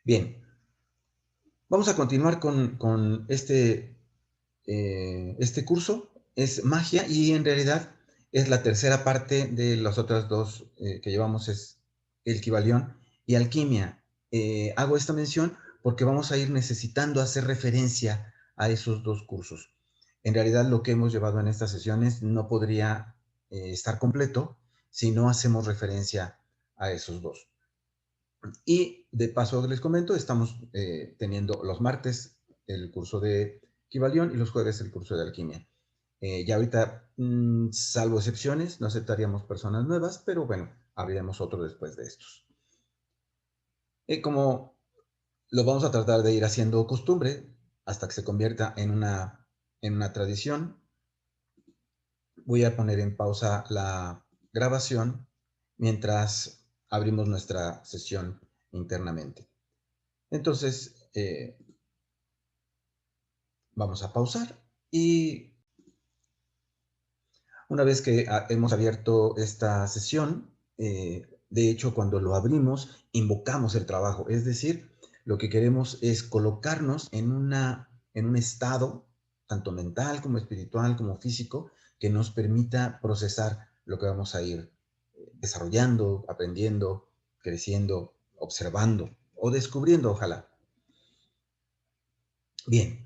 Bien, vamos a continuar con este curso. Es magia y en realidad es la tercera parte de las otras dos que llevamos, es el Kybalión y alquimia. Hago esta mención porque vamos a ir necesitando hacer referencia a esos dos cursos. En realidad lo que hemos llevado en estas sesiones no podría estar completo si no hacemos referencia a esos dos. Y de paso les comento, estamos teniendo los martes el curso de Kybalión y los jueves el curso de alquimia. Ya ahorita, salvo excepciones, no aceptaríamos personas nuevas, pero bueno, abriremos otro después de estos. Como lo vamos a tratar de ir haciendo costumbre hasta que se convierta en una tradición, voy a poner en pausa la grabación mientras abrimos nuestra sesión internamente. Entonces, vamos a pausar y una vez que hemos abierto esta sesión, de hecho, cuando lo abrimos, invocamos el trabajo. Es decir, lo que queremos es colocarnos en un estado, tanto mental como espiritual, como físico, que nos permita procesar lo que vamos a ir desarrollando, aprendiendo, creciendo, observando o descubriendo, ojalá. Bien,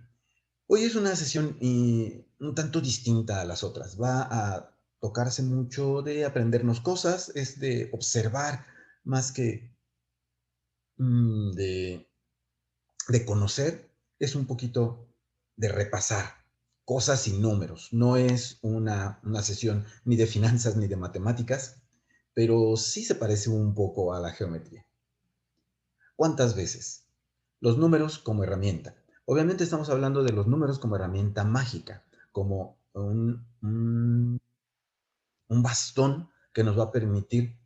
hoy es una sesión un tanto distinta a las otras. Va a tocarse mucho de aprendernos cosas, es de observar más que de conocer, es un poquito de repasar cosas y números. No es una sesión ni de finanzas ni de matemáticas, pero sí se parece un poco a la geometría. ¿Cuántas veces? Los números como herramienta. Obviamente estamos hablando de los números como herramienta mágica, como un bastón que nos va a permitir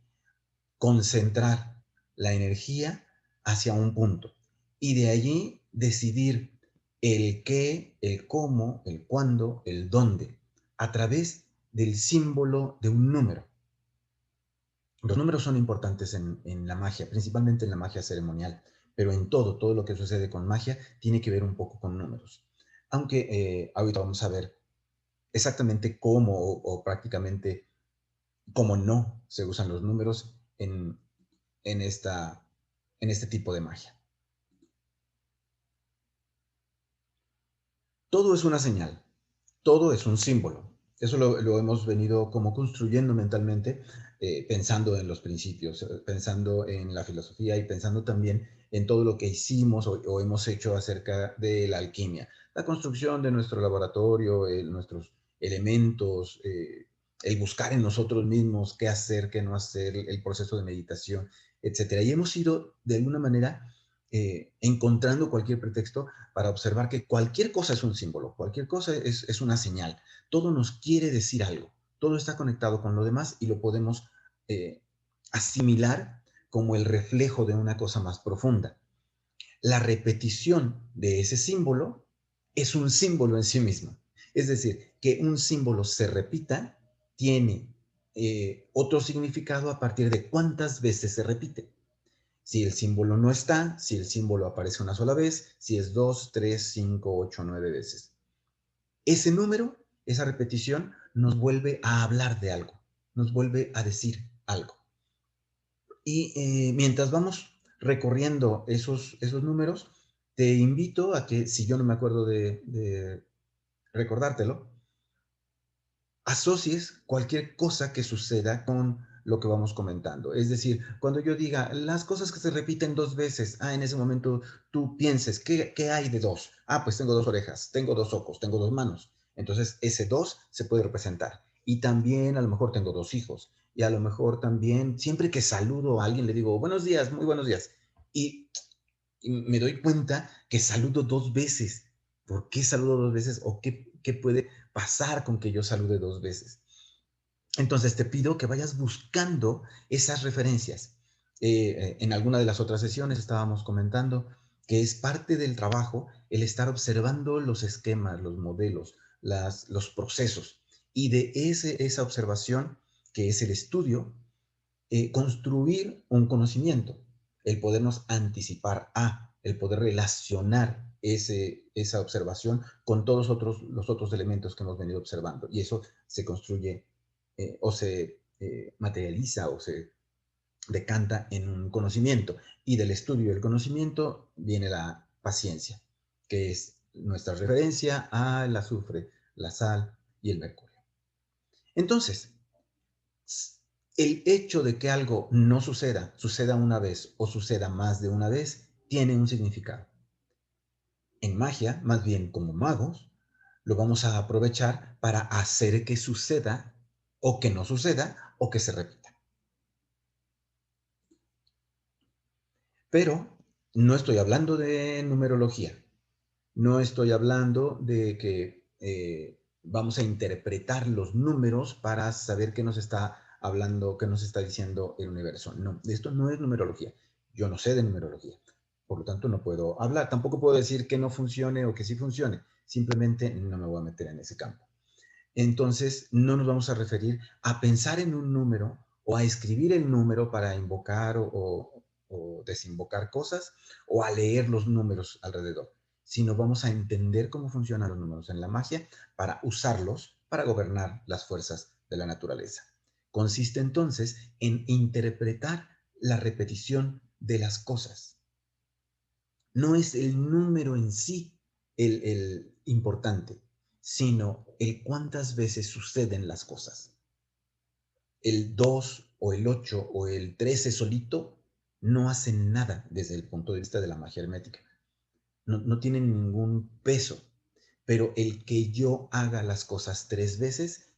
concentrar la energía hacia un punto y de allí decidir el qué, el cómo, el cuándo, el dónde, a través del símbolo de un número. Los números son importantes en la magia, principalmente en la magia ceremonial, pero en todo lo que sucede con magia tiene que ver un poco con números. Aunque ahorita vamos a ver exactamente cómo o prácticamente cómo no se usan los números en, esta, en este tipo de magia. Todo es una señal, todo es un símbolo. Eso lo hemos venido como construyendo mentalmente, pensando en los principios, pensando en la filosofía y pensando también en todo lo que hicimos o hemos hecho acerca de la alquimia. La construcción de nuestro laboratorio, nuestros elementos, el buscar en nosotros mismos qué hacer, qué no hacer, el proceso de meditación, etcétera. Y hemos ido, de alguna manera, encontrando cualquier pretexto para observar que cualquier cosa es un símbolo, cualquier cosa es una señal. Todo nos quiere decir algo, todo está conectado con lo demás y lo podemos eh, asimilar como el reflejo de una cosa más profunda. La repetición de ese símbolo es un símbolo en sí mismo. Es decir, que un símbolo se repita tiene otro significado a partir de cuántas veces se repite. Si el símbolo no está, si el símbolo aparece una sola vez, si es 2, 3, 5, 8, 9 veces. Ese número, esa repetición, nos vuelve a hablar de algo, nos vuelve a decir algo. Y mientras vamos recorriendo esos números, te invito a que, si yo no me acuerdo de recordártelo, asocies cualquier cosa que suceda con lo que vamos comentando. Es decir, cuando yo diga las cosas que se repiten dos veces, en ese momento tú pienses, ¿qué hay de dos? Pues tengo dos orejas, tengo dos ojos, tengo dos manos. Entonces, ese dos se puede representar. Y también a lo mejor tengo dos hijos. Y a lo mejor también, siempre que saludo a alguien, le digo, buenos días, muy buenos días. Y me doy cuenta que saludo dos veces. ¿Por qué saludo dos veces? ¿O qué puede pasar con que yo salude dos veces? Entonces te pido que vayas buscando esas referencias. En alguna de las otras sesiones estábamos comentando que es parte del trabajo el estar observando los esquemas, los modelos, los procesos. Y de esa observación, que es el estudio, construir un conocimiento. el podernos anticipar a, el poder relacionar esa observación con todos los otros elementos que hemos venido observando. Y eso se construye o se materializa o se decanta en un conocimiento. Y del estudio del conocimiento viene la paciencia, que es nuestra referencia al azufre, la sal y el mercurio. Entonces, el hecho de que algo no suceda una vez o suceda más de una vez, tiene un significado. En magia, más bien como magos, lo vamos a aprovechar para hacer que suceda o que no suceda o que se repita. Pero no estoy hablando de numerología. No estoy hablando de que vamos a interpretar los números para saber qué nos está hablando, qué nos está diciendo el universo. No, esto no es numerología. Yo no sé de numerología. Por lo tanto, no puedo hablar. Tampoco puedo decir que no funcione o que sí funcione. Simplemente no me voy a meter en ese campo. Entonces, no nos vamos a referir a pensar en un número o a escribir el número para invocar o desinvocar cosas o a leer los números alrededor, sino vamos a entender cómo funcionan los números en la magia para usarlos para gobernar las fuerzas de la naturaleza. Consiste entonces en interpretar la repetición de las cosas. No es el número en sí el importante, sino el cuántas veces suceden las cosas. El 2 o el 8 o el 13 solito no hacen nada desde el punto de vista de la magia hermética. No tienen ningún peso, pero el que yo haga las cosas 3 veces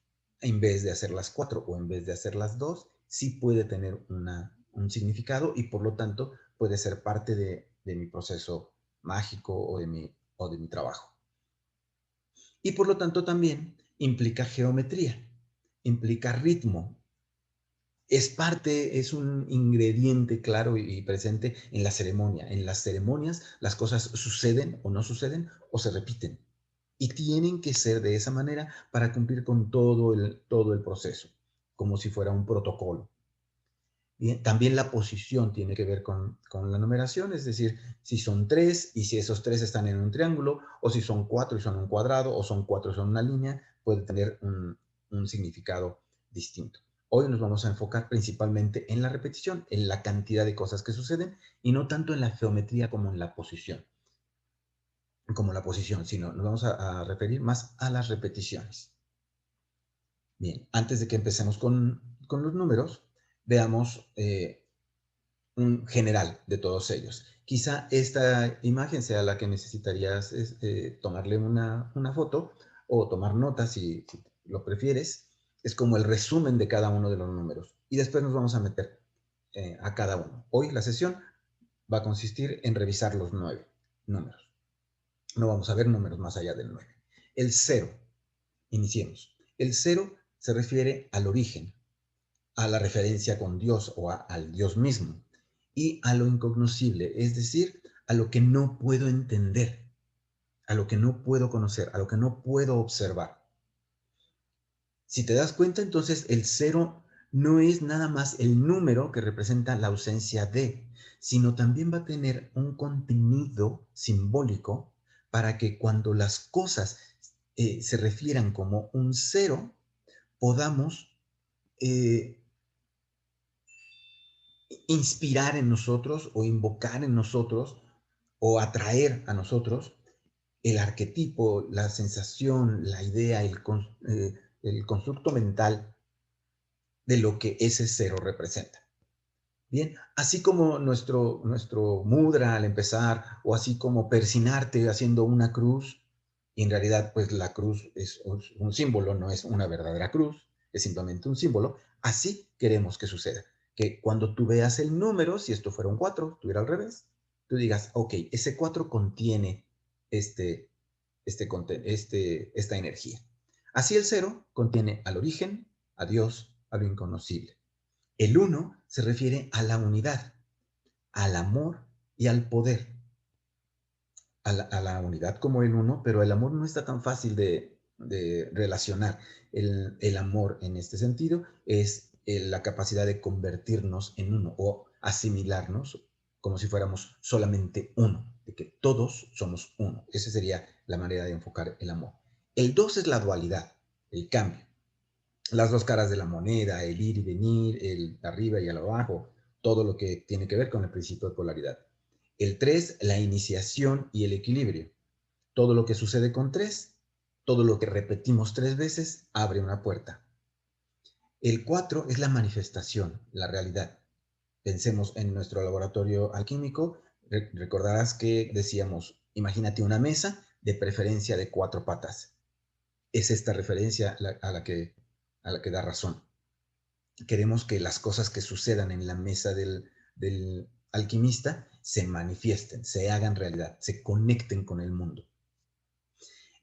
en vez de hacerlas 4 o en vez de hacerlas 2, sí puede tener un significado y por lo tanto puede ser parte de mi proceso mágico o de mi trabajo. Y por lo tanto también implica geometría, implica ritmo. Es parte, es un ingrediente claro y presente en la ceremonia. En las ceremonias las cosas suceden o no suceden o se repiten. Y tienen que ser de esa manera para cumplir con todo el proceso, como si fuera un protocolo. Bien, también la posición tiene que ver con la numeración, es decir, si son 3 y si esos 3 están en un triángulo, o si son 4 y son un cuadrado, o son 4 y son una línea, puede tener un significado distinto. Hoy nos vamos a enfocar principalmente en la repetición, en la cantidad de cosas que suceden, y no tanto en la geometría como en la posición, sino nos vamos a referir más a las repeticiones. Bien, antes de que empecemos con los números, veamos un general de todos ellos. Quizá esta imagen sea la que necesitarías tomarle una foto o tomar notas si lo prefieres. Es como el resumen de cada uno de los números. Y después nos vamos a meter a cada uno. Hoy la sesión va a consistir en revisar los 9 números. No vamos a ver números más allá del 9. El 0. Iniciemos. El 0 se refiere al origen, a la referencia con Dios o al Dios mismo y a lo incognoscible, es decir, a lo que no puedo entender, a lo que no puedo conocer, a lo que no puedo observar. Si te das cuenta, entonces el 0 no es nada más el número que representa la ausencia de, sino también va a tener un contenido simbólico para que cuando las cosas se refieran como un 0, podamos eh, inspirar en nosotros o invocar en nosotros o atraer a nosotros el arquetipo, la sensación, la idea, el constructo mental de lo que ese 0 representa. Bien, así como nuestro mudra al empezar, o así como persinarte haciendo una cruz, y en realidad pues la cruz es un símbolo, no es una verdadera cruz, es simplemente un símbolo, así queremos que suceda. Que cuando tú veas el número, si esto fuera un 4, estuviera al revés, tú digas, ok, ese 4 contiene este, esta energía. Así el 0 contiene al origen, a Dios, a lo inconocible. El 1 se refiere a la unidad, al amor y al poder. A la unidad como el 1, pero el amor no está tan fácil de relacionar. El amor en este sentido es la capacidad de convertirnos en uno o asimilarnos como si fuéramos solamente uno, de que todos somos uno. Esa sería la manera de enfocar el amor. El 2 es la dualidad, el cambio. Las dos caras de la moneda, el ir y venir, el arriba y el abajo, todo lo que tiene que ver con el principio de polaridad. El 3, la iniciación y el equilibrio. Todo lo que sucede con 3, todo lo que repetimos 3 veces, abre una puerta. El 4 es la manifestación, la realidad. Pensemos en nuestro laboratorio alquímico. Recordarás que decíamos, imagínate una mesa, de preferencia de 4 patas. Es esta referencia a la que da razón. Queremos que las cosas que sucedan en la mesa del alquimista se manifiesten, se hagan realidad, se conecten con el mundo.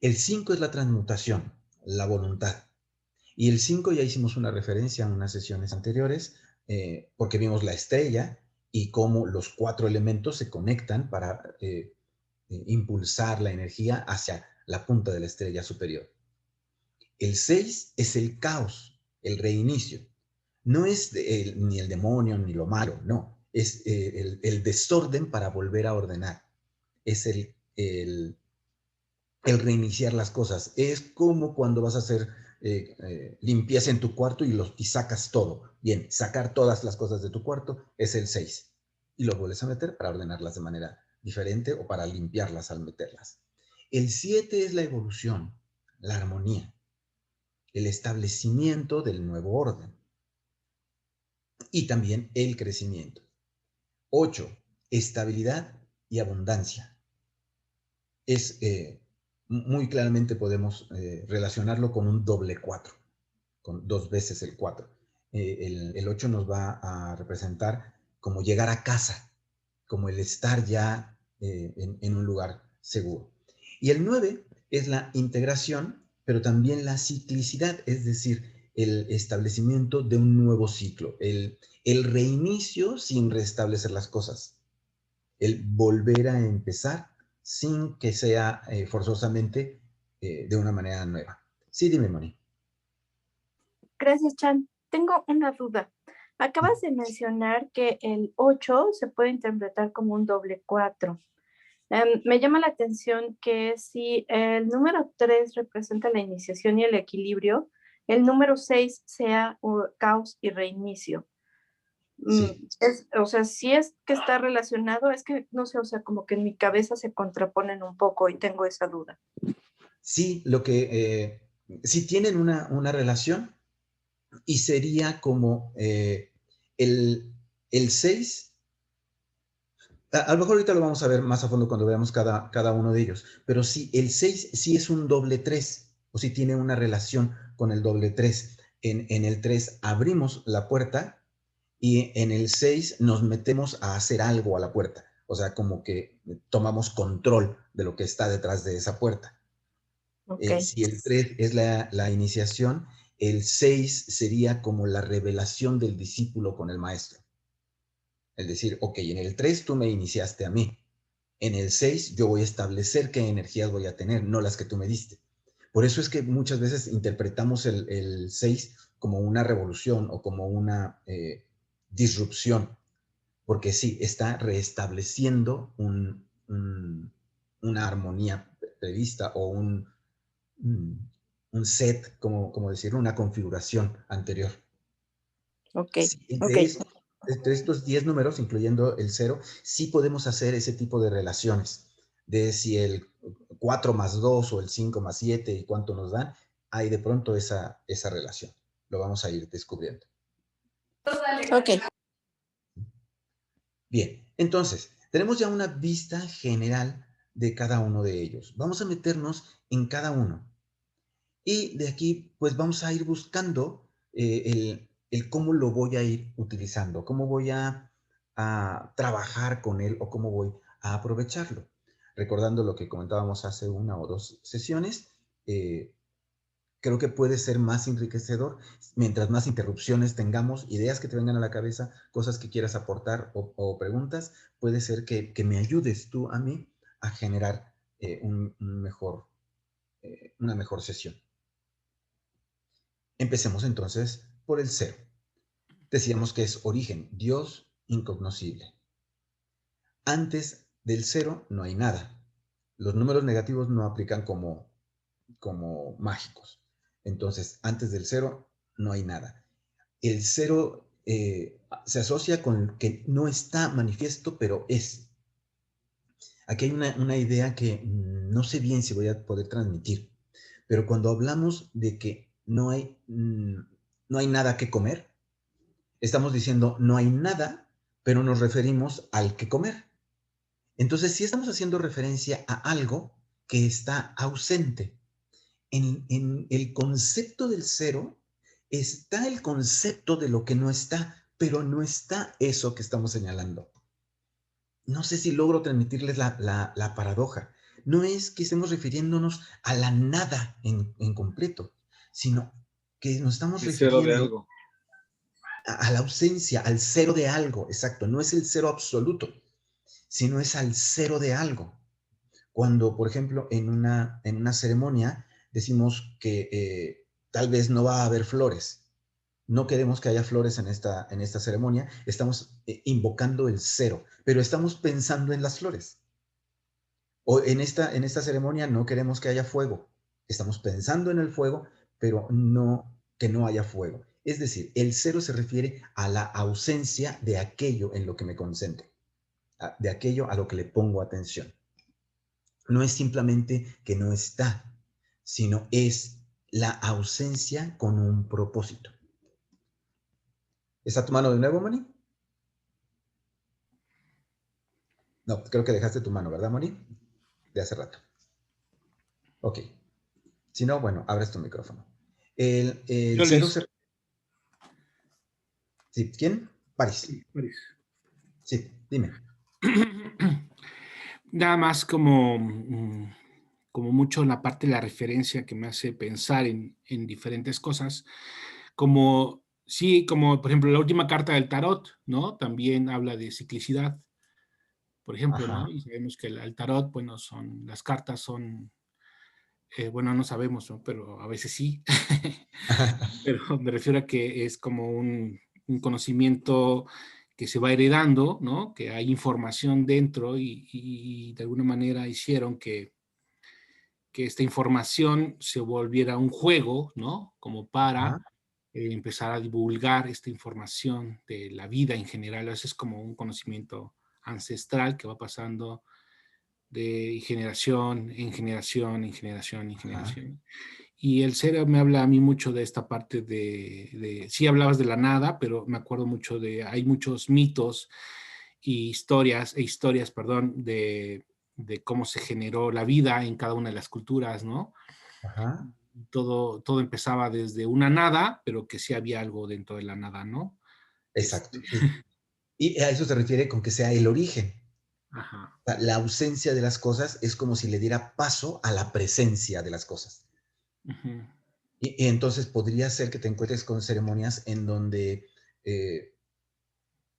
El 5 es la transmutación, la voluntad. Y el 5 ya hicimos una referencia en unas sesiones anteriores, porque vimos la estrella y cómo los 4 elementos se conectan para impulsar la energía hacia la punta de la estrella superior. El 6 es el caos, el reinicio. No es ni el demonio ni lo malo, no. Es el desorden para volver a ordenar. Es el reiniciar las cosas. Es como cuando vas a hacer limpieza en tu cuarto y sacas todo. Bien, sacar todas las cosas de tu cuarto es el 6. Y lo vuelves a meter para ordenarlas de manera diferente o para limpiarlas al meterlas. El 7 es la evolución, la armonía, el establecimiento del nuevo orden y también el crecimiento. 8, estabilidad y abundancia. Es muy claramente podemos relacionarlo con un doble 4, con 2 veces el 4. El 8 nos va a representar como llegar a casa, como el estar ya en un lugar seguro. Y el 9 es la integración, pero también la ciclicidad, es decir, el establecimiento de un nuevo ciclo, el reinicio sin restablecer las cosas, el volver a empezar sin que sea forzosamente de una manera nueva. Sí, dime, Moni. Gracias, Chan. Tengo una duda. Acabas de mencionar que el 8 se puede interpretar como un doble 4. Me llama la atención que si el número 3 representa la iniciación y el equilibrio, el número 6 sea caos y reinicio. Sí. O sea, si es que está relacionado, es que no sé, o sea, como que en mi cabeza se contraponen un poco y tengo esa duda. Sí, sí tienen una relación y sería como el 6. A lo mejor ahorita lo vamos a ver más a fondo cuando veamos cada uno de ellos, pero sí, el 6 sí es un doble 3, o sí tiene una relación con el doble 3. En el 3 abrimos la puerta y en el 6 nos metemos a hacer algo a la puerta, o sea, como que tomamos control de lo que está detrás de esa puerta. Ok, Si el 3 es la iniciación, el 6 sería como la revelación del discípulo con el maestro. Es decir, ok, en el 3 tú me iniciaste a mí. En el 6 yo voy a establecer qué energías voy a tener, no las que tú me diste. Por eso es que muchas veces interpretamos el 6 como una revolución o como una disrupción, porque sí, está reestableciendo una armonía prevista o un set, como decir, una configuración anterior. ok, Sí, ok. entre estos 10 números, incluyendo el 0, sí podemos hacer ese tipo de relaciones, de si el 4 más 2 o el 5 más 7 y cuánto nos dan, hay de pronto esa relación. Lo vamos a ir descubriendo. Ok, Bien, entonces, tenemos ya una vista general de cada uno de ellos. Vamos a meternos en cada uno. Y de aquí, pues vamos a ir buscando el cómo lo voy a ir utilizando, cómo voy a trabajar con él o cómo voy a aprovecharlo. Recordando lo que comentábamos hace una o dos sesiones, creo que puede ser más enriquecedor mientras más interrupciones tengamos, ideas que te vengan a la cabeza, cosas que quieras aportar o preguntas, puede ser que me ayudes tú a mí a generar una mejor sesión. Empecemos entonces por el cero. Decíamos que es origen, Dios incognoscible. Antes del 0 no hay nada. Los números negativos no aplican como mágicos. Entonces, antes del 0 no hay nada. El 0 se asocia con que no está manifiesto, pero es. Aquí hay una idea que no sé bien si voy a poder transmitir, pero cuando hablamos de que no hay nada que comer, estamos diciendo no hay nada, pero nos referimos al que comer. Entonces, sí estamos haciendo referencia a algo que está ausente. En el concepto del 0 está el concepto de lo que no está, pero no está eso que estamos señalando. No sé si logro transmitirles la paradoja. No es que estemos refiriéndonos a la nada en completo, sino que nos estamos El cero de refiriendo algo. a la ausencia, al 0 de algo. Exacto, no es el 0 absoluto, sino es al 0 de algo. Cuando, por ejemplo, en una ceremonia decimos que tal vez no va a haber flores, no queremos que haya flores en esta ceremonia, estamos invocando el 0, pero estamos pensando en las flores. O en esta ceremonia no queremos que haya fuego, estamos pensando en el fuego, pero no que no haya fuego. Es decir, el 0 se refiere a la ausencia de aquello en lo que me concentro, de aquello a lo que le pongo atención. No es simplemente que no está, sino es la ausencia con un propósito. ¿Está tu mano de nuevo, Moni? No, creo que dejaste tu mano, ¿verdad, Moni? De hace rato. Ok. Si no, bueno, abres tu micrófono. El Yo 0 listo. se... ¿Sí? ¿Quién? París. Sí, París. Sí, dime. Nada más como, como mucho en la parte de la referencia que me hace pensar en diferentes cosas, como, sí, como por ejemplo la última carta del tarot, ¿no? También habla de ciclicidad, por ejemplo, Ajá. ¿no? Y sabemos que el tarot, bueno, las cartas son, bueno, no sabemos, ¿no? Pero a veces sí. Pero me refiero a que es como un conocimiento que se va heredando, ¿no? Que hay información dentro y de alguna manera hicieron que esta información se volviera un juego, ¿no? Como para Ajá. empezar a divulgar esta información de la vida en general. Eso es como un conocimiento ancestral que va pasando de generación en generación, en generación, en Ajá. generación. Y el ser me habla a mí mucho de esta parte sí hablabas de la nada, pero me acuerdo mucho hay muchos mitos e historias, perdón, de cómo se generó la vida en cada una de las culturas, ¿no? Ajá. Todo empezaba desde una nada, pero que sí había algo dentro de la nada, ¿no? Exacto, sí. Y a eso se refiere con que sea el origen. Ajá. La ausencia de las cosas es como si le diera paso a la presencia de las cosas. Uh-huh. Y entonces podría ser que te encuentres con ceremonias en donde eh,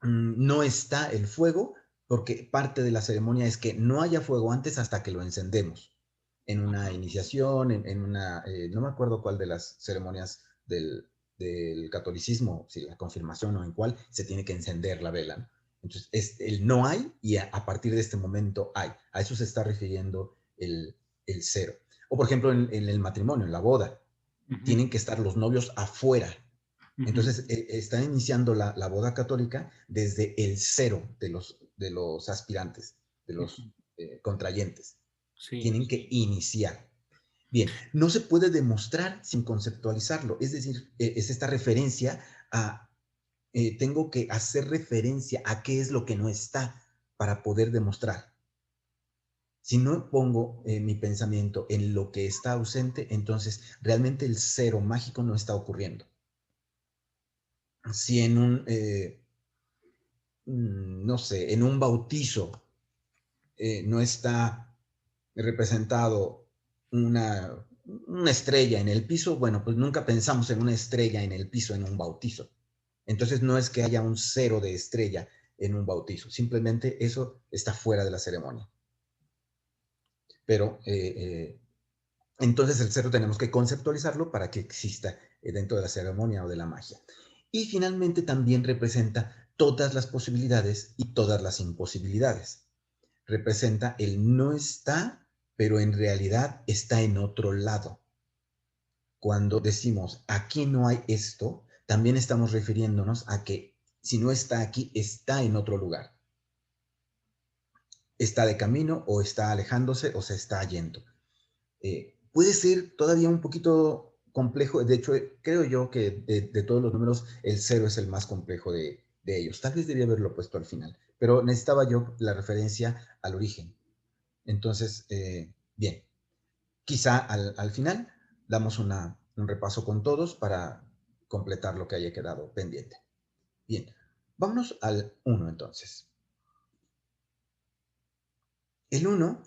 no está el fuego, porque parte de la ceremonia es que no haya fuego antes hasta que lo encendemos. En una iniciación, en una, no me acuerdo cuál de las ceremonias del catolicismo, si la confirmación o en cuál, se tiene que encender la vela, ¿no? Entonces, el no hay y a partir de este momento hay. A eso se está refiriendo el 0. O por ejemplo, en el matrimonio, en la boda, Uh-huh. tienen que estar los novios afuera. Uh-huh. Entonces, está iniciando la boda católica desde el 0 de los aspirantes, de los Uh-huh. contrayentes. Sí. Tienen que iniciar. Bien, no se puede demostrar sin conceptualizarlo. Es decir, es esta referencia a, tengo que hacer referencia a qué es lo que no está para poder demostrar. Si no pongo mi pensamiento en lo que está ausente, entonces realmente el 0 mágico no está ocurriendo. Si no sé, en un bautizo no está representado una estrella en el piso, bueno, pues nunca pensamos en una estrella en el piso en un bautizo. Entonces no es que haya un 0 de estrella en un bautizo, simplemente eso está fuera de la ceremonia. Pero entonces el 0 tenemos que conceptualizarlo para que exista dentro de la ceremonia o de la magia. Y finalmente también representa todas las posibilidades y todas las imposibilidades. representa el no está, pero en realidad está en otro lado. Cuando decimos aquí no hay esto, también estamos refiriéndonos a que si no está aquí, está en otro lugar. Está de camino o está alejándose o se está yendo. Puede ser todavía un poquito complejo. De hecho, creo yo que de todos los números, el 0 es el más complejo de ellos. Tal vez debía haberlo puesto al final, pero necesitaba yo la referencia al origen. Entonces, bien, quizá al final damos un repaso con todos para completar lo que haya quedado pendiente. Bien, vámonos al 1 entonces. El 1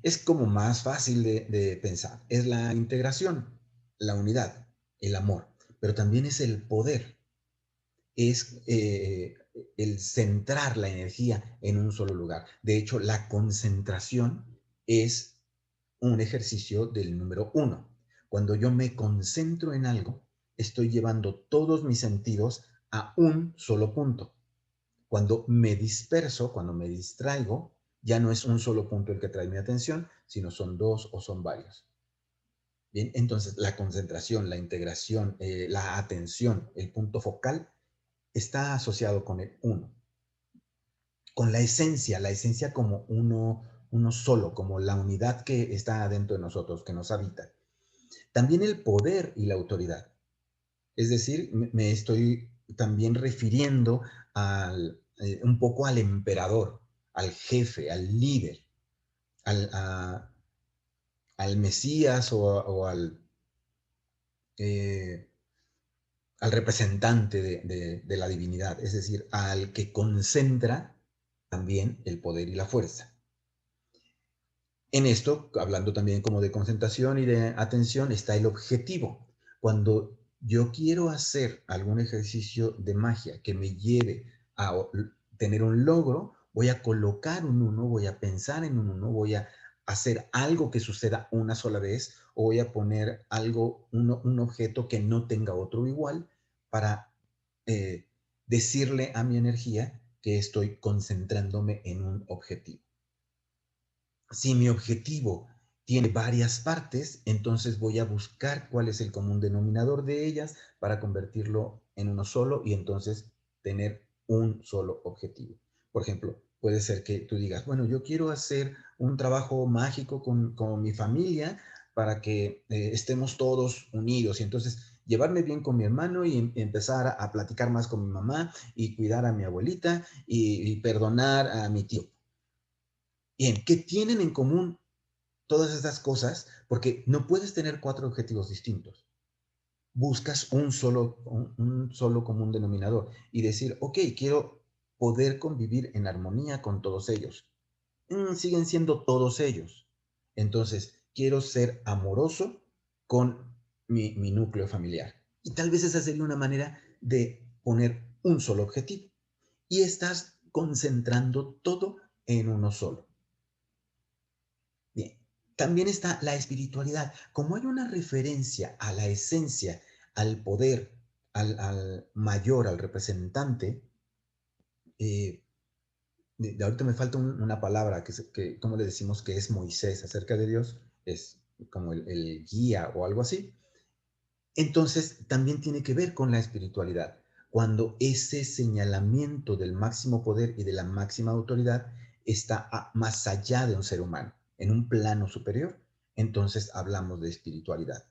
es como más fácil de pensar. Es la integración, la unidad, el amor, pero también es el poder. Es el centrar la energía en un solo lugar. De hecho, la concentración es un ejercicio del número 1. Cuando yo me concentro en algo, estoy llevando todos mis sentidos a un solo punto. Cuando me disperso, cuando me distraigo, ya no es un solo punto el que trae mi atención, sino son dos o son varios. Bien, entonces la concentración, la integración, la atención, el punto focal está asociado con el uno, con la esencia como uno solo, como la unidad que está dentro de nosotros, que nos habita. También el poder y la autoridad. Es decir, me estoy también refiriendo un poco al emperador, al jefe, al líder, al, al Mesías o eh, al representante de la divinidad, es decir, al que concentra también el poder y la fuerza. En esto, hablando también como de concentración y de atención, está el objetivo. Cuando yo quiero hacer algún ejercicio de magia que me lleve a tener un logro, voy a colocar un 1, voy a pensar en un 1, voy a hacer algo que suceda una sola vez o voy a poner algo, un objeto que no tenga otro igual para decirle a mi energía que estoy concentrándome en un objetivo. Si mi objetivo tiene varias partes, entonces voy a buscar cuál es el común denominador de ellas para convertirlo en uno solo y entonces tener un solo objetivo. Por ejemplo, puede ser que tú digas, bueno, yo quiero hacer un trabajo mágico con mi familia para que estemos todos unidos y entonces llevarme bien con mi hermano y empezar a platicar más con mi mamá y cuidar a mi abuelita y perdonar a mi tío. Bien, ¿qué tienen en común todas estas cosas? Porque no puedes tener 4 objetivos distintos. Buscas un solo común denominador y decir, ok, quiero poder convivir en armonía con todos ellos. Siguen siendo todos ellos. Entonces, quiero ser amoroso con mi núcleo familiar. Y tal vez esa sería una manera de poner un solo objetivo. Y estás concentrando todo en uno solo. Bien, también está la espiritualidad. Como hay una referencia a la esencia, al poder, al mayor, al representante, eh, ahorita me falta una palabra ¿cómo le decimos que es Moisés acerca de Dios? Es como el guía o algo así. Entonces, también tiene que ver con la espiritualidad. Cuando ese señalamiento del máximo poder y de la máxima autoridad está más allá de un ser humano, en un plano superior, entonces hablamos de espiritualidad.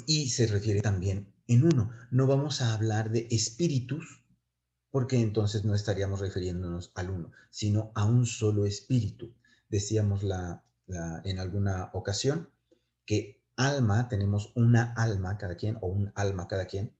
Y se refiere también en uno. No vamos a hablar de espíritus, porque entonces no estaríamos refiriéndonos al uno, sino a un solo espíritu. Decíamos en alguna ocasión que alma, tenemos una alma cada quien o un alma cada quien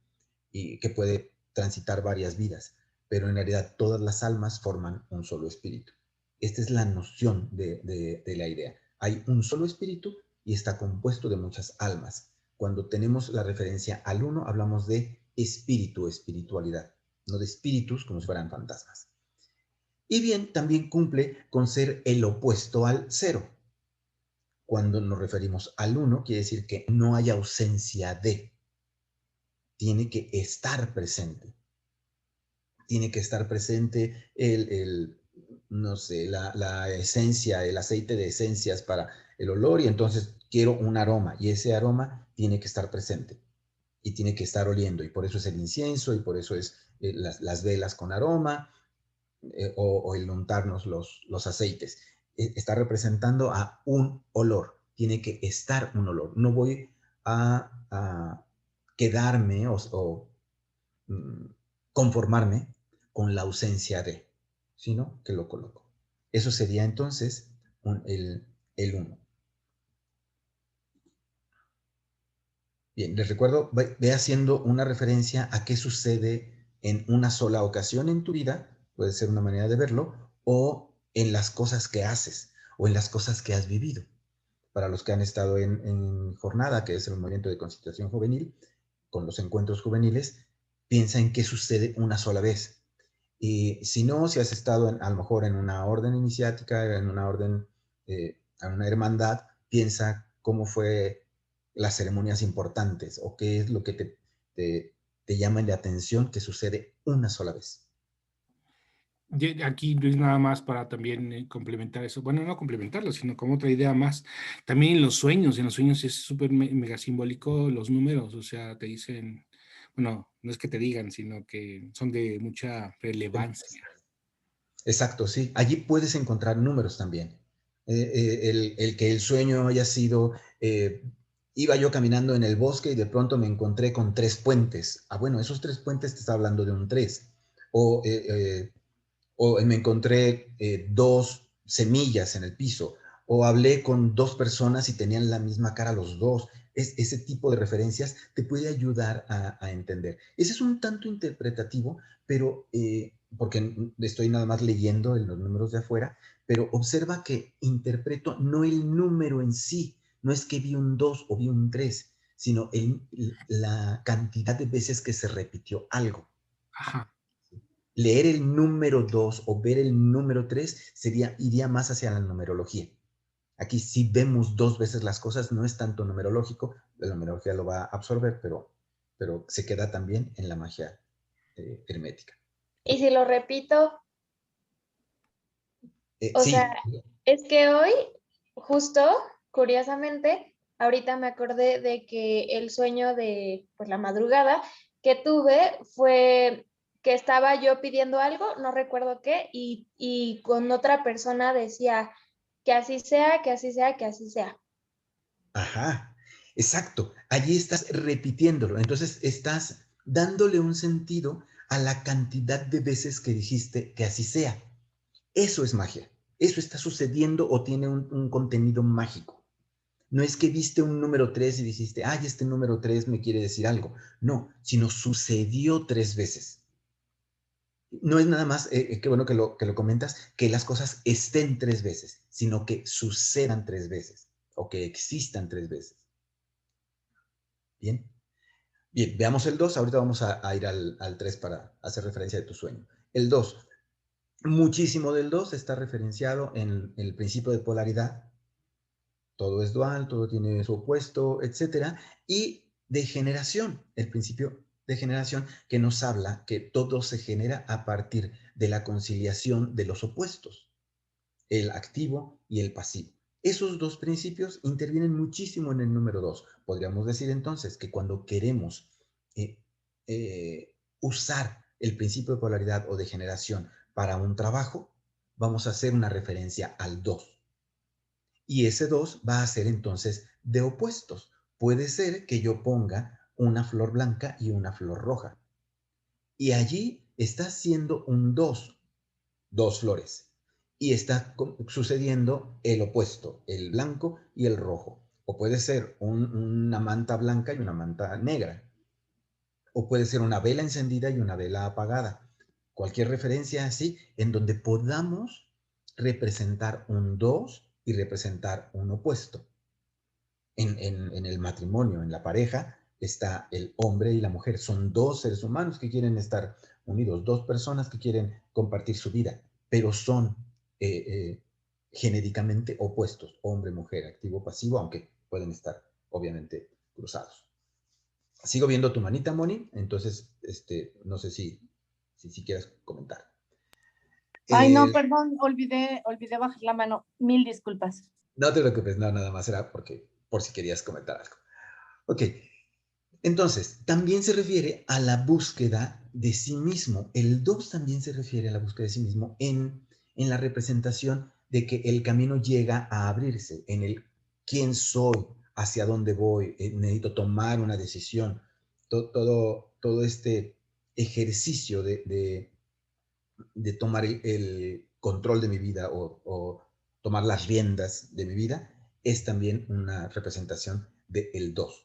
y que puede transitar varias vidas, pero en realidad todas las almas forman un solo espíritu. Esta es la noción de la idea. Hay un solo espíritu y está compuesto de muchas almas. Cuando tenemos la referencia al uno, hablamos de espíritu, espiritualidad, no de espíritus como si fueran fantasmas. Y bien, también cumple con ser el opuesto al cero. Cuando nos referimos al uno, quiere decir que no hay ausencia de. Tiene que estar presente. Tiene que estar presente no sé, la esencia, el aceite de esencias para el olor y entonces quiero un aroma y ese aroma tiene que estar presente y tiene que estar oliendo y por eso es el incienso y por eso es las velas con aroma o el untarnos los aceites. Está representando a un olor, tiene que estar un olor. No voy a quedarme o conformarme con la ausencia de, sino que lo coloco. Eso sería entonces el 1. Bien, les recuerdo, ve haciendo una referencia a qué sucede en una sola ocasión en tu vida, puede ser una manera de verlo, o en las cosas que haces, o en las cosas que has vivido. Para los que han estado en jornada, que es el movimiento de concentración juvenil, con los encuentros juveniles, piensa en qué sucede una sola vez. Y si no, si has estado a lo mejor en una orden iniciática, en una orden, en una hermandad, piensa cómo fue las ceremonias importantes o qué es lo que te llama de atención que sucede una sola vez. Aquí, Luis, nada más para también complementar eso. Bueno, no complementarlo, sino como otra idea más. También en los sueños es súper mega simbólico los números, o sea, te dicen, bueno, no es que te digan, sino que son de mucha relevancia. Exacto, sí. Allí puedes encontrar números también. El que el sueño haya sido, iba yo caminando en el bosque y de pronto me encontré con 3 puentes. Ah, bueno, esos 3 puentes te está hablando de un 3. O, o me encontré 2 semillas en el piso. O hablé con 2 personas y tenían la misma cara los dos. Ese tipo de referencias te puede ayudar a entender. Ese es un tanto interpretativo, pero porque estoy nada más leyendo en los números de afuera, pero observa que interpreto no el número en sí, no es que vi un 2 o vi un 3, sino la cantidad de veces que se repitió algo. Ajá. Leer el número 2 o ver el número 3 iría más hacia la numerología. Aquí si vemos 2 veces las cosas, no es tanto numerológico, la numerología lo va a absorber, pero se queda también en la magia hermética. Y si lo repito, o sea, Sí. es que hoy, justo, curiosamente, ahorita me acordé de que el sueño de pues, la madrugada que tuve fue que estaba yo pidiendo algo, no recuerdo qué, y con otra persona decía que así sea, que así sea, que así sea. Ajá, exacto. Allí estás repitiéndolo. Entonces estás dándole un sentido a la cantidad de veces que dijiste que así sea. Eso es magia. Eso está sucediendo o tiene un contenido mágico. No es que viste un número 3 y dijiste, ay, este número 3 me quiere decir algo. No, sino sucedió 3 veces. No es nada más, qué bueno que lo comentas, que las cosas estén 3 veces, sino que sucedan 3 veces o que existan 3 veces. Bien. Bien, veamos el 2. Ahorita vamos a ir al 3 para hacer referencia de tu sueño. El 2. Muchísimo del 2 está referenciado en el principio de polaridad. Todo es dual, todo tiene su opuesto, etcétera. Y de generación, el principio de generación que nos habla que todo se genera a partir de la conciliación de los opuestos, el activo y el pasivo. Esos 2 principios intervienen muchísimo en el número 2. Podríamos decir entonces que cuando queremos eh, usar el principio de polaridad o de generación para un trabajo, vamos a hacer una referencia al 2. Y ese 2 va a ser entonces de opuestos. Puede ser que yo ponga una flor blanca y una flor roja. Y allí está siendo un 2, 2 flores. Y está sucediendo el opuesto, el blanco y el rojo. O puede ser una manta blanca y una manta negra. O puede ser una vela encendida y una vela apagada. Cualquier referencia así en donde podamos representar un 2 y representar un opuesto. En el matrimonio, en la pareja, está el hombre y la mujer. Son 2 seres humanos que quieren estar unidos, 2 personas que quieren compartir su vida, pero son genéricamente opuestos, hombre, mujer, activo, pasivo, aunque pueden estar obviamente cruzados. Sigo viendo tu manita, Moni, entonces no sé si quieres comentar. Ay, no, perdón, olvidé bajar la mano. Mil disculpas. No te preocupes, no, nada más era porque, por si querías comentar algo. Ok, entonces, también se refiere a la búsqueda de sí mismo. El 2 también se refiere a la búsqueda de sí mismo en la representación de que el camino llega a abrirse, en el quién soy, hacia dónde voy, necesito tomar una decisión. Todo este ejercicio de tomar el control de mi vida o tomar las riendas de mi vida es también una representación del 2.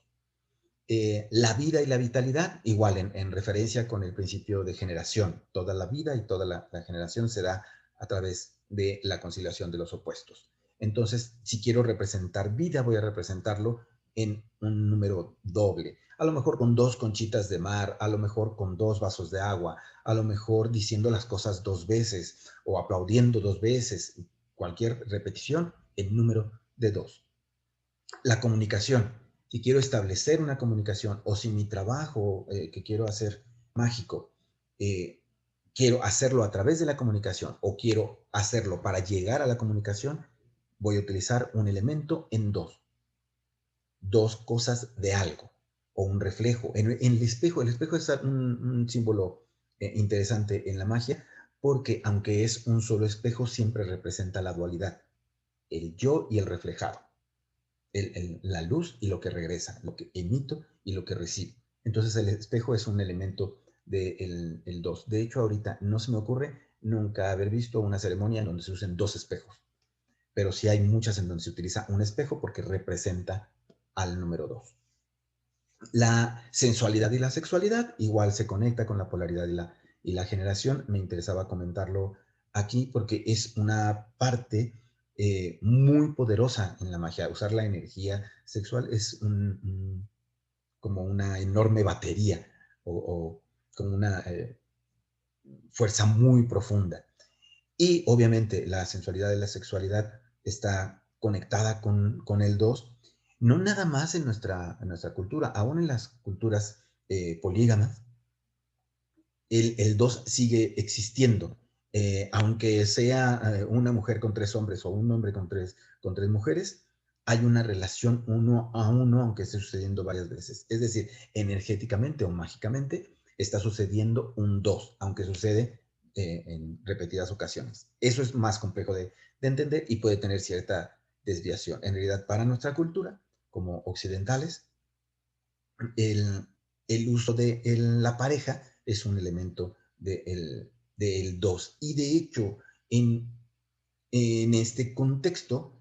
La vida y la vitalidad, igual en referencia con el principio de generación. Toda la vida y toda la generación se da a través de la conciliación de los opuestos. Entonces, si quiero representar vida, voy a representarlo en un número doble. A lo mejor con 2 conchitas de mar, a lo mejor con 2 vasos de agua, a lo mejor diciendo las cosas 2 veces o aplaudiendo 2 veces. Cualquier repetición en número de 2. La comunicación. Si quiero establecer una comunicación o si mi trabajo que quiero hacer mágico, quiero hacerlo a través de la comunicación o quiero hacerlo para llegar a la comunicación, voy a utilizar un elemento en 2. 2 cosas de algo o un reflejo. En el espejo es un símbolo interesante en la magia porque aunque es un solo espejo, siempre representa la dualidad, el yo y el reflejado. La luz y lo que regresa, lo que emito y lo que recibo. Entonces el espejo es un elemento del 2. De hecho, ahorita no se me ocurre nunca haber visto una ceremonia en donde se usen 2 espejos, pero sí hay muchas en donde se utiliza un espejo porque representa al número 2. La sensualidad y la sexualidad igual se conecta con la polaridad y la generación. Me interesaba comentarlo aquí porque es una parte muy poderosa en la magia. Usar la energía sexual es como una enorme batería o como una fuerza muy profunda. Y obviamente la sensualidad y la sexualidad está conectada con el 2, no nada más en nuestra cultura, aún en las culturas polígamas, el 2 sigue existiendo. Aunque sea una mujer con 3 hombres o un hombre con tres mujeres, hay una relación 1 a 1, aunque esté sucediendo varias veces. Es decir, energéticamente o mágicamente está sucediendo un 2, aunque sucede en repetidas ocasiones. Eso es más complejo de entender y puede tener cierta desviación. En realidad, para nuestra cultura, como occidentales, el uso de la pareja es un elemento del 2. Y de hecho, en este contexto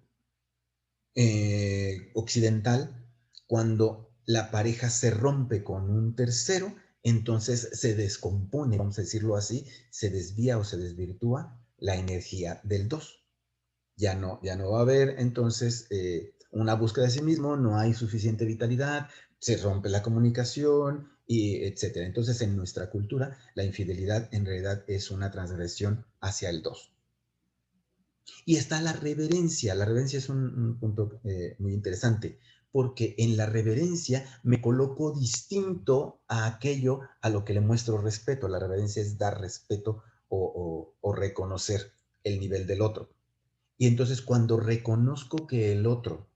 occidental, cuando la pareja se rompe con un tercero, entonces se descompone, vamos a decirlo así, se desvía o se desvirtúa la energía del 2. Ya no va a haber entonces una búsqueda de sí mismo, no hay suficiente vitalidad, se rompe la comunicación, y etcétera. Entonces, en nuestra cultura, la infidelidad en realidad es una transgresión hacia el 2. Y está la reverencia. La reverencia es un punto muy interesante, porque en la reverencia me coloco distinto a aquello a lo que le muestro respeto. La reverencia es dar respeto o reconocer el nivel del otro. Y entonces cuando reconozco que el otro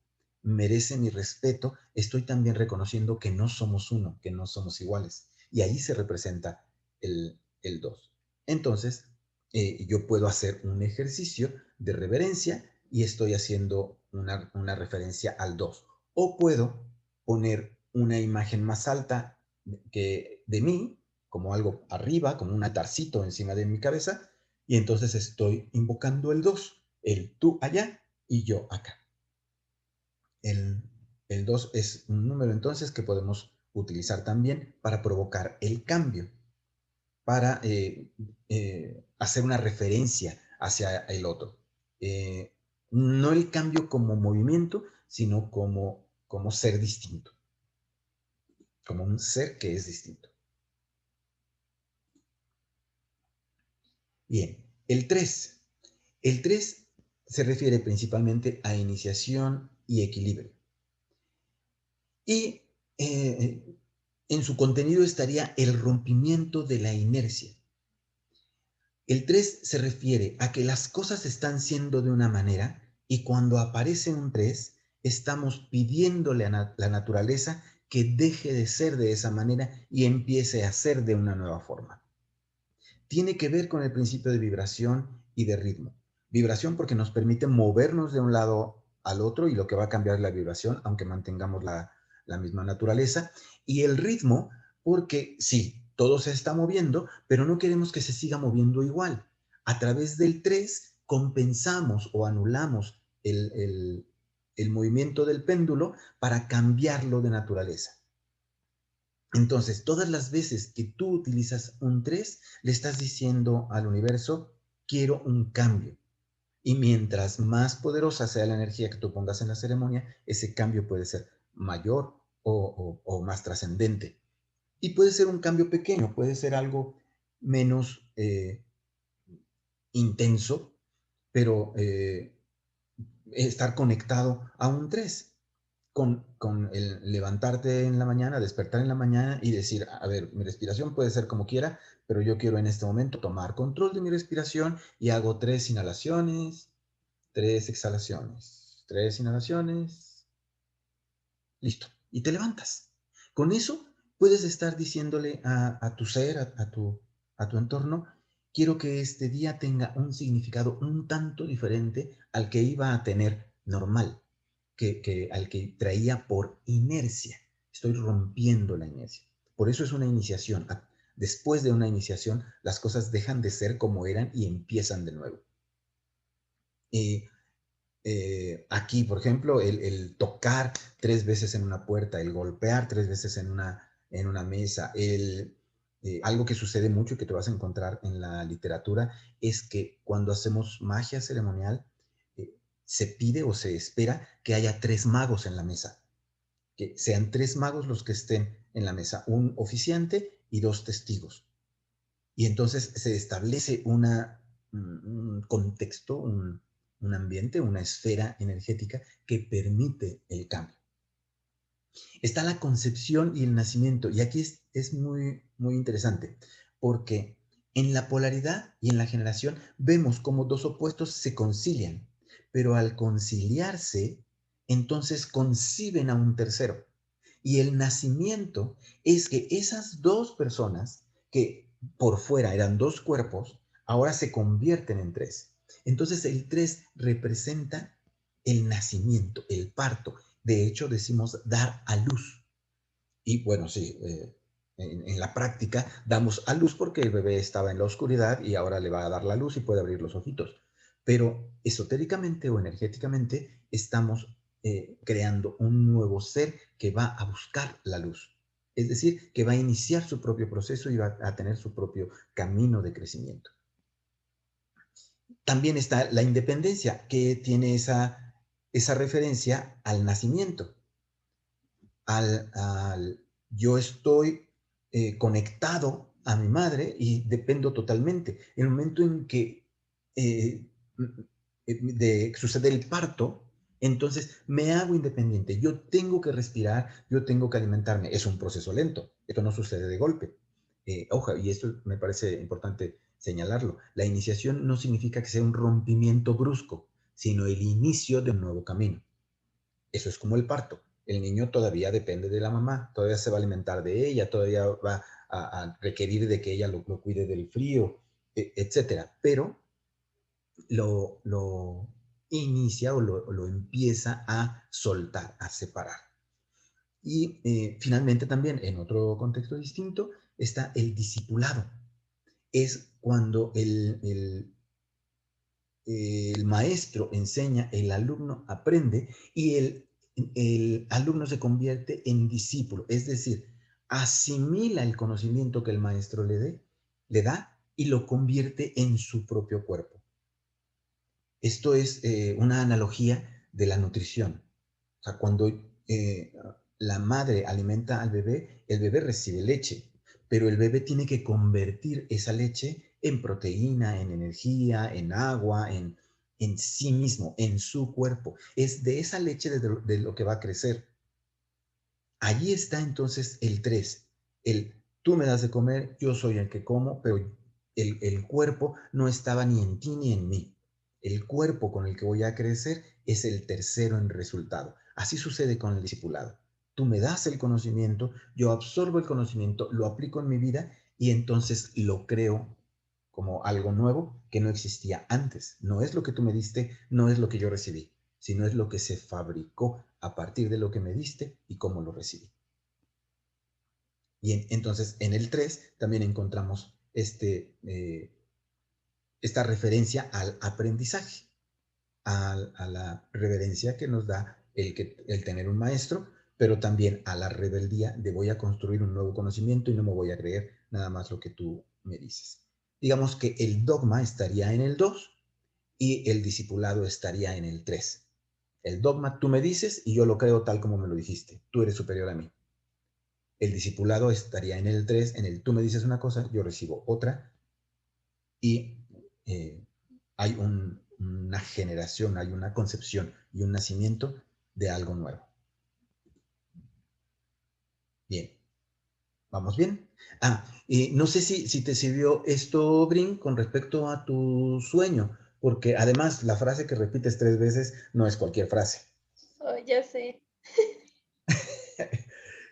merece mi respeto, estoy también reconociendo que no somos uno, que no somos iguales. Y ahí se representa el 2. Entonces, yo puedo hacer un ejercicio de reverencia y estoy haciendo una referencia al 2. O puedo poner una imagen más alta de mí, como algo arriba, como un altarcito encima de mi cabeza, y entonces estoy invocando el 2, el tú allá y yo acá. El 2 es un número entonces que podemos utilizar también para provocar el cambio, para hacer una referencia hacia el otro. No el cambio como movimiento, sino como ser distinto, como un ser que es distinto. Bien, el 3. El 3 se refiere principalmente a iniciación y equilibrio. Y en su contenido estaría el rompimiento de la inercia. El 3 se refiere a que las cosas están siendo de una manera y cuando aparece un 3, estamos pidiéndole a la naturaleza que deje de ser de esa manera y empiece a ser de una nueva forma. Tiene que ver con el principio de vibración y de ritmo. Vibración porque nos permite movernos de un lado al otro y lo que va a cambiar es la vibración, aunque mantengamos la misma naturaleza. Y el ritmo porque sí, todo se está moviendo, pero no queremos que se siga moviendo igual. A través del 3 compensamos o anulamos el movimiento del péndulo para cambiarlo de naturaleza. Entonces, todas las veces que tú utilizas un 3, le estás diciendo al universo, quiero un cambio. Y mientras más poderosa sea la energía que tú pongas en la ceremonia, ese cambio puede ser mayor o más trascendente. Y puede ser un cambio pequeño, puede ser algo menos intenso, pero estar conectado a un 3. Con el levantarte en la mañana, despertar en la mañana y decir, a ver, mi respiración puede ser como quiera, pero yo quiero en este momento tomar control de mi respiración y hago 3 inhalaciones, 3 exhalaciones, 3 inhalaciones, listo. Y te levantas. Con eso puedes estar diciéndole a tu ser, a tu entorno, quiero que este día tenga un significado un tanto diferente al que iba a tener normal. Al que traía por inercia. Estoy rompiendo la inercia. Por eso es una iniciación. Después de una iniciación, las cosas dejan de ser como eran y empiezan de nuevo. Aquí, por ejemplo, el tocar 3 veces en una puerta, el golpear 3 veces en una mesa, algo que sucede mucho y que te vas a encontrar en la literatura es que cuando hacemos magia ceremonial, se pide o se espera que haya 3 magos en la mesa, que sean 3 magos los que estén en la mesa, un oficiante y 2 testigos. Y entonces se establece un contexto, un ambiente, una esfera energética que permite el cambio. Está la concepción y el nacimiento, y aquí es muy, muy interesante, porque en la polaridad y en la generación vemos cómo 2 opuestos se concilian, pero al conciliarse, entonces conciben a un tercero. Y el nacimiento es que esas 2 personas que por fuera eran 2 cuerpos, ahora se convierten en 3. Entonces el 3 representa el nacimiento, el parto. De hecho, decimos dar a luz. Y bueno, sí, en la práctica damos a luz porque el bebé estaba en la oscuridad y ahora le va a dar la luz y puede abrir los ojitos. Pero esotéricamente o energéticamente estamos creando un nuevo ser que va a buscar la luz. Es decir, que va a iniciar su propio proceso y va a tener su propio camino de crecimiento. También está la independencia, que tiene esa referencia al nacimiento. Yo estoy conectado a mi madre y dependo totalmente. En el momento en que sucede el parto, entonces me hago independiente. Yo tengo que respirar, yo tengo que alimentarme. Es un proceso lento. Esto no sucede de golpe. Ojo, y esto me parece importante señalarlo. La iniciación no significa que sea un rompimiento brusco, sino el inicio de un nuevo camino. Eso es como el parto. El niño todavía depende de la mamá, todavía se va a alimentar de ella, todavía va a requerir de que ella lo cuide del frío, etcétera. Pero lo inicia o lo empieza a soltar, a separar. Y finalmente también, en otro contexto distinto, está el discipulado. Es cuando el maestro enseña, el alumno aprende y el alumno se convierte en discípulo, es decir, asimila el conocimiento que el maestro le da y lo convierte en su propio cuerpo. Esto es una analogía de la nutrición. O sea, cuando la madre alimenta al bebé, el bebé recibe leche, pero el bebé tiene que convertir esa leche en proteína, en energía, en agua, en sí mismo, en su cuerpo. Es de esa leche de lo que va a crecer. Allí está entonces el 3. El tú me das de comer, yo soy el que como, pero El cuerpo no estaba ni en ti ni en mí. El cuerpo con el que voy a crecer es el tercero en resultado. Así sucede con el discipulado. Tú me das el conocimiento, yo absorbo el conocimiento, lo aplico en mi vida y entonces lo creo como algo nuevo que no existía antes. No es lo que tú me diste, no es lo que yo recibí, sino es lo que se fabricó a partir de lo que me diste y cómo lo recibí. Y entonces en el 3 también encontramos esta referencia al aprendizaje, a la reverencia que nos da el tener un maestro, pero también a la rebeldía de voy a construir un nuevo conocimiento y no me voy a creer nada más lo que tú me dices. Digamos que el dogma estaría en el 2 y el discipulado estaría en el 3. El dogma tú me dices y yo lo creo tal como me lo dijiste. Tú eres superior a mí. El discipulado estaría en el 3, en el tú me dices una cosa, yo recibo otra y hay una generación, hay una concepción y un nacimiento de algo nuevo. Bien, ¿vamos bien? No sé si te sirvió esto, Brin, con respecto a tu sueño, porque además la frase que repites 3 veces no es cualquier frase. Oh, ya sé.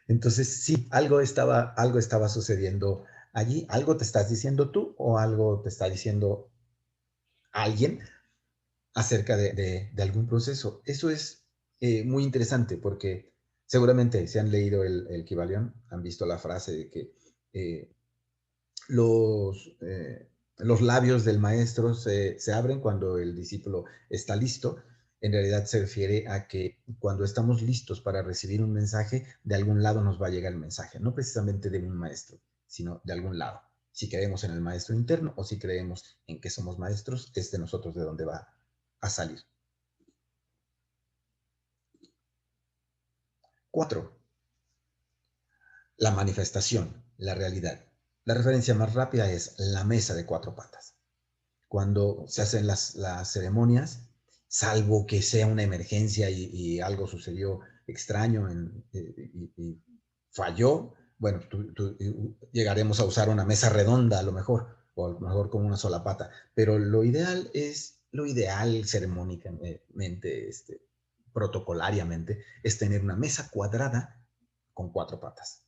Entonces, sí, algo estaba sucediendo allí. ¿Algo te estás diciendo tú o algo te está diciendo alguien acerca de algún proceso? Eso es muy interesante porque seguramente si han leído el Kybalion, han visto la frase de que eh, los labios del maestro se abren cuando el discípulo está listo. En realidad se refiere a que cuando estamos listos para recibir un mensaje, de algún lado nos va a llegar el mensaje, no precisamente de un maestro, sino de algún lado. Si creemos en el maestro interno o si creemos en que somos maestros, es de nosotros de donde va a salir. 4. La manifestación, la realidad. La referencia más rápida es la mesa de 4 patas. Cuando se hacen las ceremonias, salvo que sea una emergencia y algo sucedió extraño y falló, bueno, llegaremos a usar una mesa redonda a lo mejor, o a lo mejor con una sola pata, pero lo ideal ceremónicamente, protocolariamente, es tener una mesa cuadrada con 4 patas.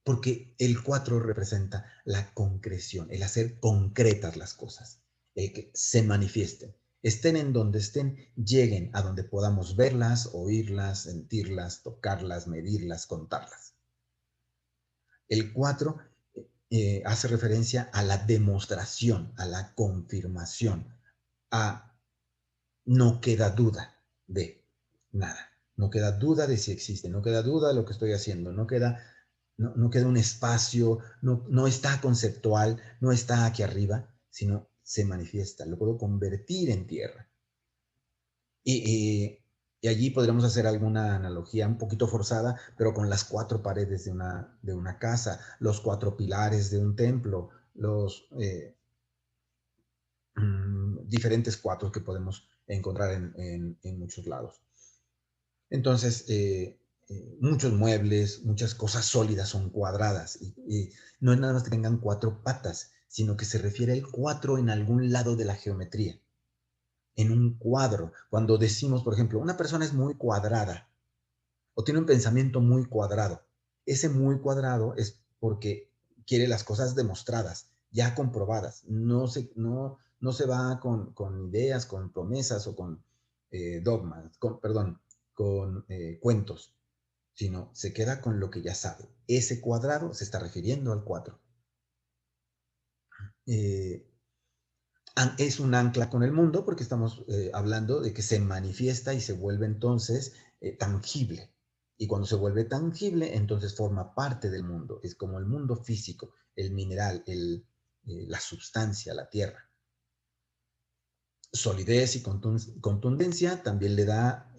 Porque el 4 representa la concreción, el hacer concretas las cosas, el que se manifiesten, estén en donde estén, lleguen a donde podamos verlas, oírlas, sentirlas, tocarlas, medirlas, contarlas. El 4 hace referencia a la demostración, a la confirmación, a no queda duda de nada, no queda duda de si existe, no queda duda de lo que estoy haciendo, no queda un espacio, no está conceptual, no está aquí arriba, sino se manifiesta, lo puedo convertir en tierra. Y allí podremos hacer alguna analogía un poquito forzada, pero con las 4 paredes de una casa, los 4 pilares de un templo, los diferentes 4 que podemos encontrar en muchos lados. Entonces, muchos muebles, muchas cosas sólidas son cuadradas y no es nada más que tengan 4 patas, sino que se refiere al 4 en algún lado de la geometría, en un cuadro. Cuando decimos, por ejemplo, una persona es muy cuadrada o tiene un pensamiento muy cuadrado, ese muy cuadrado es porque quiere las cosas demostradas, ya comprobadas. No se va con ideas, con promesas o con dogmas, con cuentos, sino se queda con lo que ya sabe. Ese cuadrado se está refiriendo al 4. Es un ancla con el mundo porque estamos hablando de que se manifiesta y se vuelve entonces tangible. Y cuando se vuelve tangible, entonces forma parte del mundo. Es como el mundo físico, el mineral, la sustancia, la tierra. Solidez y contundencia también le da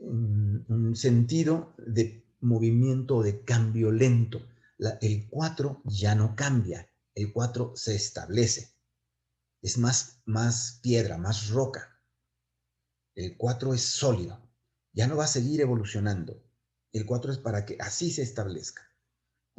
un sentido de movimiento o de cambio lento. El 4 ya no cambia, el 4 se establece. Es más piedra, más roca. El 4 es sólido, ya no va a seguir evolucionando. El 4 es para que así se establezca.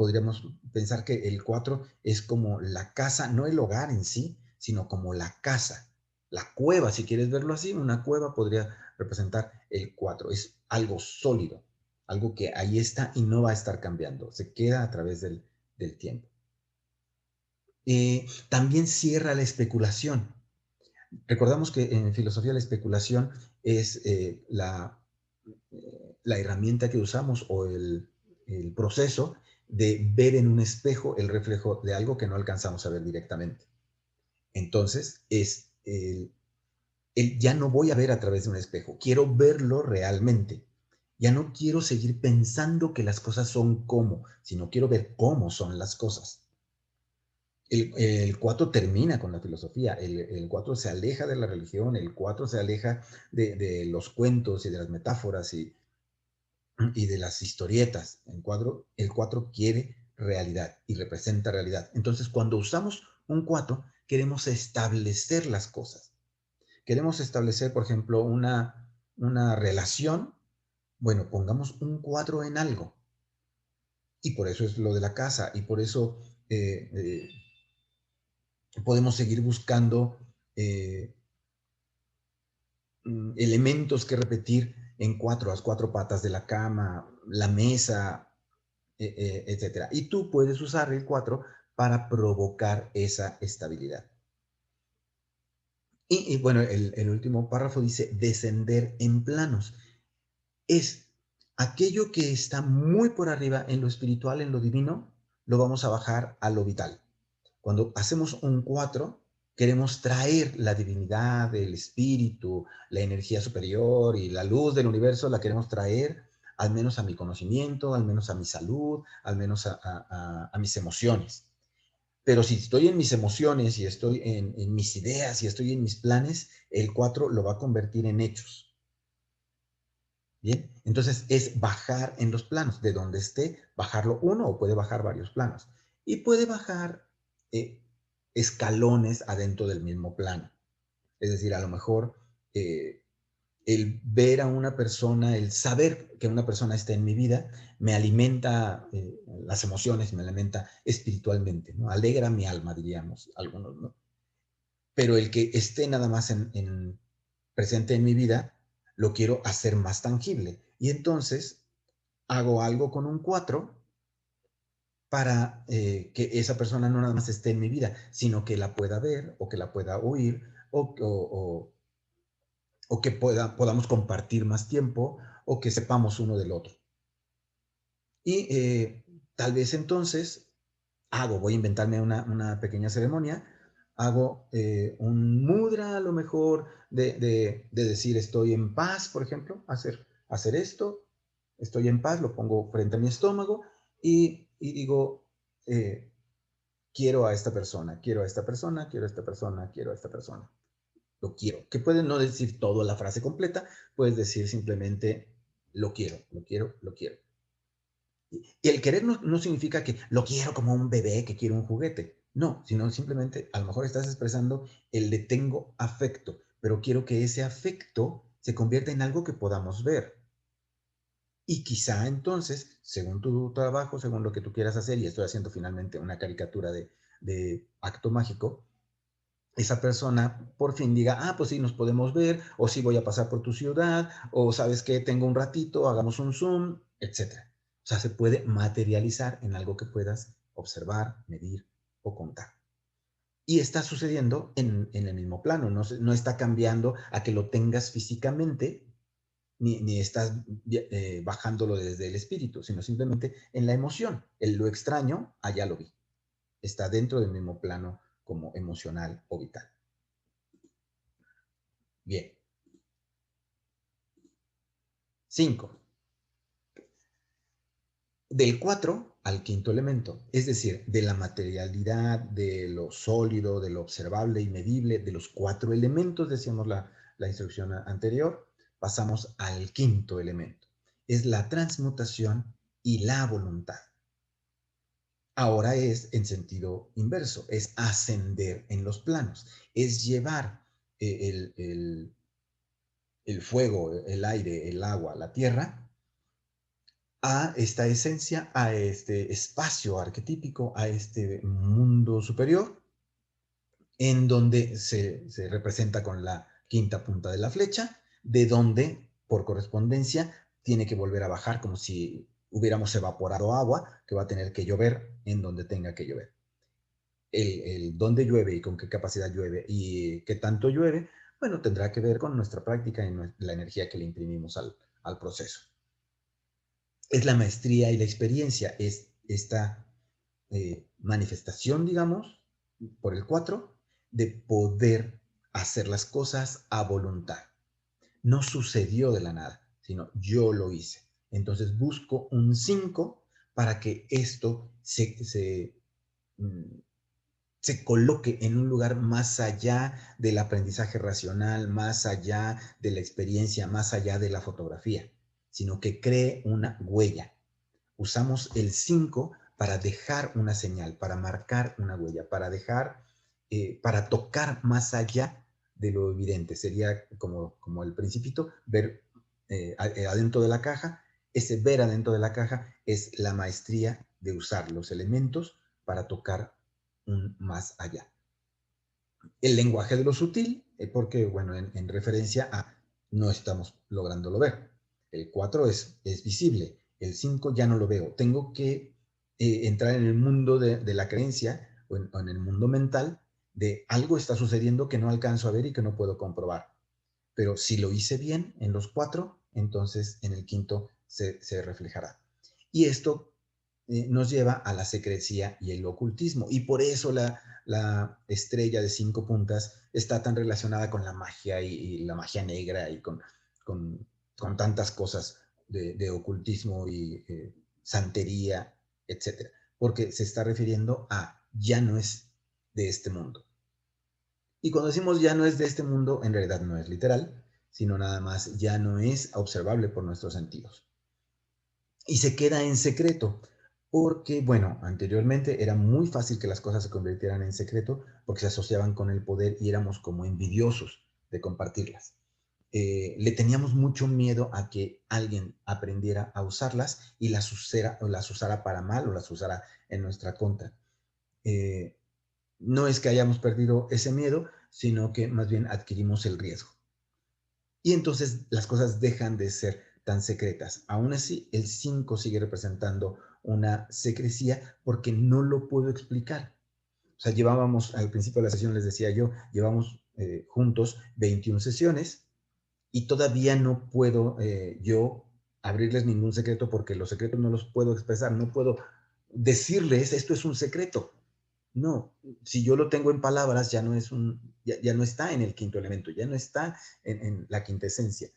podríamos pensar que el 4 es como la casa, no el hogar en sí, sino como la casa, la cueva, si quieres verlo así, una cueva podría representar el 4. Es algo sólido, algo que ahí está y no va a estar cambiando, se queda a través del tiempo. También cierra la especulación. Recordamos que en filosofía la especulación es la herramienta que usamos o el proceso de ver en un espejo el reflejo de algo que no alcanzamos a ver directamente. Entonces, es ya no voy a ver a través de un espejo, quiero verlo realmente. Ya no quiero seguir pensando que las cosas son como, sino quiero ver cómo son las cosas. El 4 termina con la filosofía, el 4 se aleja de la religión, el 4 se aleja de los cuentos y de las metáforas y de las historietas. El 4 quiere realidad y representa realidad. Entonces, cuando usamos un 4, queremos establecer las cosas. Queremos establecer, por ejemplo, una relación. Bueno, pongamos un 4 en algo. Y por eso es lo de la casa. Y por eso podemos seguir buscando elementos que repetir en las 4 patas de la cama, la mesa, etc. Y tú puedes usar el 4 para provocar esa estabilidad. Y bueno, el último párrafo dice descender en planos. Es aquello que está muy por arriba en lo espiritual, en lo divino, lo vamos a bajar a lo vital. Cuando hacemos un 4, queremos traer la divinidad, el espíritu, la energía superior y la luz del universo, la queremos traer al menos a mi conocimiento, al menos a mi salud, al menos a mis emociones. Pero si estoy en mis emociones y estoy en mis ideas y estoy en mis planes, el 4 lo va a convertir en hechos. Bien, entonces es bajar en los planos, de donde esté, bajarlo uno o puede bajar varios planos. Y puede bajar escalones adentro del mismo plano. Es decir, a lo mejor el ver a una persona, el saber que una persona está en mi vida, me alimenta las emociones, me alimenta espiritualmente, ¿no? Alegra mi alma, diríamos algunos, ¿no? Pero el que esté nada más presente en mi vida, lo quiero hacer más tangible. Y entonces hago algo con un 4 para que esa persona no nada más esté en mi vida, sino que la pueda ver o que la pueda oír o que podamos compartir más tiempo o que sepamos uno del otro. Y tal vez entonces voy a inventarme una pequeña ceremonia, hago un mudra a lo mejor de decir estoy en paz, por ejemplo, hacer esto, estoy en paz, lo pongo frente a mi estómago y digo, quiero a esta persona, quiero a esta persona, quiero a esta persona, quiero a esta persona. Lo quiero. Que puedes no decir toda la frase completa, puedes decir simplemente lo quiero, lo quiero, lo quiero. Y el querer no significa que lo quiero como un bebé que quiere un juguete. No, sino simplemente a lo mejor estás expresando el le tengo afecto, pero quiero que ese afecto se convierta en algo que podamos ver. Y quizá entonces, según tu trabajo, según lo que tú quieras hacer, y estoy haciendo finalmente una caricatura de acto mágico, esa persona por fin diga, pues sí, nos podemos ver, o sí voy a pasar por tu ciudad, o sabes que tengo un ratito, hagamos un Zoom, etc. O sea, se puede materializar en algo que puedas observar, medir o contar. Y está sucediendo en el mismo plano, no está cambiando a que lo tengas físicamente, ni estás bajándolo desde el espíritu, sino simplemente en la emoción. Lo extraño, allá lo vi. Está dentro del mismo plano como emocional o vital. Bien. 5. Del 4 al quinto elemento, es decir, de la materialidad, de lo sólido, de lo observable y medible, de los 4 elementos, decíamos la instrucción anterior, pasamos al quinto elemento. Es la transmutación y la voluntad. Ahora es en sentido inverso, es ascender en los planos, es llevar el fuego, el aire, el agua, la tierra, a esta esencia, a este espacio arquetípico, a este mundo superior, en donde se representa con la quinta punta de la flecha, de donde, por correspondencia, tiene que volver a bajar como si hubiéramos evaporado agua, que va a tener que llover en donde tenga que llover. El dónde llueve y con qué capacidad llueve y qué tanto llueve, bueno, tendrá que ver con nuestra práctica y la energía que le imprimimos al proceso. Es la maestría y la experiencia, es esta manifestación, digamos, por el 4, de poder hacer las cosas a voluntad. No sucedió de la nada, sino yo lo hice. Entonces busco un 5 para que esto se coloque en un lugar más allá del aprendizaje racional, más allá de la experiencia, más allá de la fotografía, sino que cree una huella. Usamos el 5 para dejar una señal, para marcar una huella, para dejar, para tocar más allá de lo evidente. Sería como el principito, ver adentro de la caja. Ese ver adentro de la caja es la maestría de usar los elementos para tocar un más allá. El lenguaje de lo sutil, porque, bueno, en referencia a no estamos lográndolo ver. El 4 es visible, el 5 ya no lo veo. Tengo que entrar en el mundo de la creencia o en el mundo mental de algo está sucediendo que no alcanzo a ver y que no puedo comprobar. Pero si lo hice bien en los 4, entonces en el quinto se reflejará. Y esto nos lleva a la secrecía y el ocultismo. Y por eso la estrella de 5 puntas está tan relacionada con la magia y la magia negra y con tantas cosas de ocultismo y santería, etc. Porque se está refiriendo a ya no es de este mundo. Y cuando decimos ya no es de este mundo, en realidad no es literal, sino nada más ya no es observable por nuestros sentidos. Y se queda en secreto, porque, bueno, anteriormente era muy fácil que las cosas se convirtieran en secreto porque se asociaban con el poder y éramos como envidiosos de compartirlas. Le teníamos mucho miedo a que alguien aprendiera a usarlas y las usara para mal o las usara en nuestra contra. No es que hayamos perdido ese miedo, sino que más bien adquirimos el riesgo. Y entonces las cosas dejan de ser tan secretas. Aún así, el 5 sigue representando una secrecía porque no lo puedo explicar. O sea, llevábamos, al principio de la sesión les decía yo, llevamos juntos 21 sesiones y todavía no puedo yo abrirles ningún secreto porque los secretos no los puedo expresar, no puedo decirles esto es un secreto. No, si yo lo tengo en palabras, ya no está en el quinto elemento, ya no está en la quinta esencia.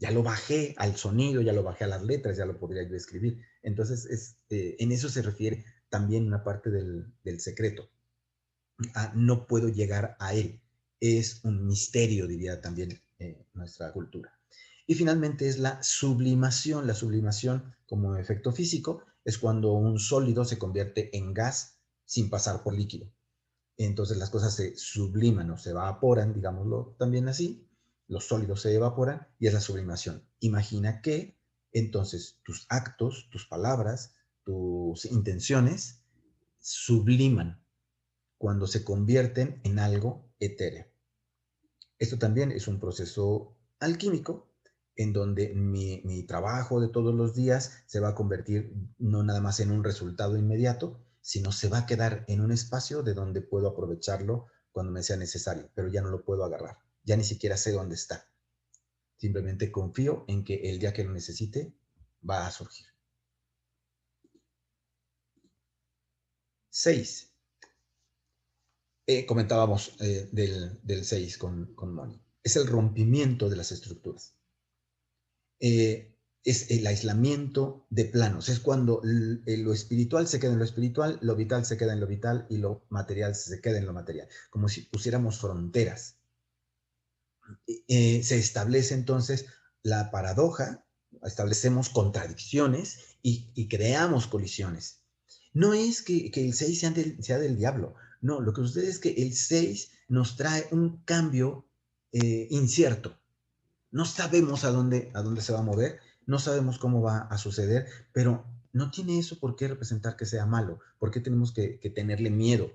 Ya lo bajé al sonido, ya lo bajé a las letras, ya lo podría yo escribir. Entonces, en eso se refiere también una parte del secreto. No puedo llegar a él. Es un misterio, diría también nuestra cultura. Y finalmente es la sublimación. La sublimación como efecto físico es cuando un sólido se convierte en gas sin pasar por líquido. Entonces las cosas se subliman o se evaporan, digámoslo también así, los sólidos se evaporan y es la sublimación. Imagina que entonces tus actos, tus palabras, tus intenciones subliman cuando se convierten en algo etéreo. Esto también es un proceso alquímico en donde mi trabajo de todos los días se va a convertir no nada más en un resultado inmediato, sino se va a quedar en un espacio de donde puedo aprovecharlo cuando me sea necesario, pero ya no lo puedo agarrar, ya ni siquiera sé dónde está. Simplemente confío en que el día que lo necesite va a surgir. 6. Comentábamos del 6 con Moni. Es el rompimiento de las estructuras. Es el aislamiento de planos. Es cuando lo espiritual se queda en lo espiritual, lo vital se queda en lo vital y lo material se queda en lo material. Como si pusiéramos fronteras. Se establece entonces la paradoja, establecemos contradicciones y creamos colisiones. No es que el 6 sea del diablo. No, lo que sucede es que el 6 nos trae un cambio incierto. No sabemos a dónde se va a mover, no sabemos cómo va a suceder, pero no tiene eso por qué representar que sea malo. ¿Por qué tenemos que tenerle miedo?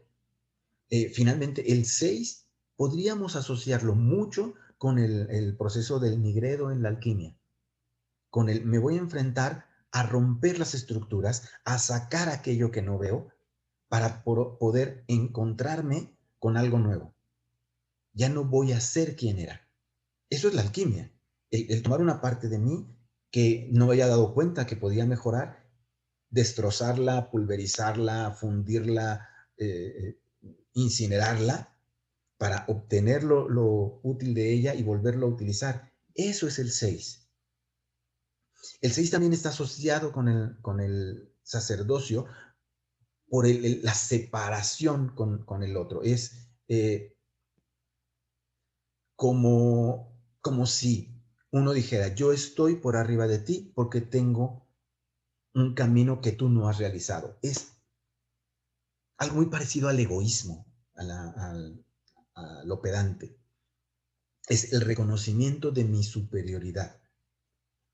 Finalmente, el 6 podríamos asociarlo mucho con el proceso del nigredo en la alquimia. Con el me voy a enfrentar a romper las estructuras, a sacar aquello que no veo para poder encontrarme con algo nuevo. Ya no voy a ser quien era. Eso es la alquimia. El tomar una parte de mí que no me había dado cuenta que podía mejorar, destrozarla, pulverizarla, fundirla, incinerarla para obtener lo útil de ella y volverlo a utilizar. Eso es el 6. El 6 también está asociado con el sacerdocio por la separación con el otro. Es como si uno dijera, yo estoy por arriba de ti porque tengo un camino que tú no has realizado. Es algo muy parecido al egoísmo, a lo pedante. Es el reconocimiento de mi superioridad.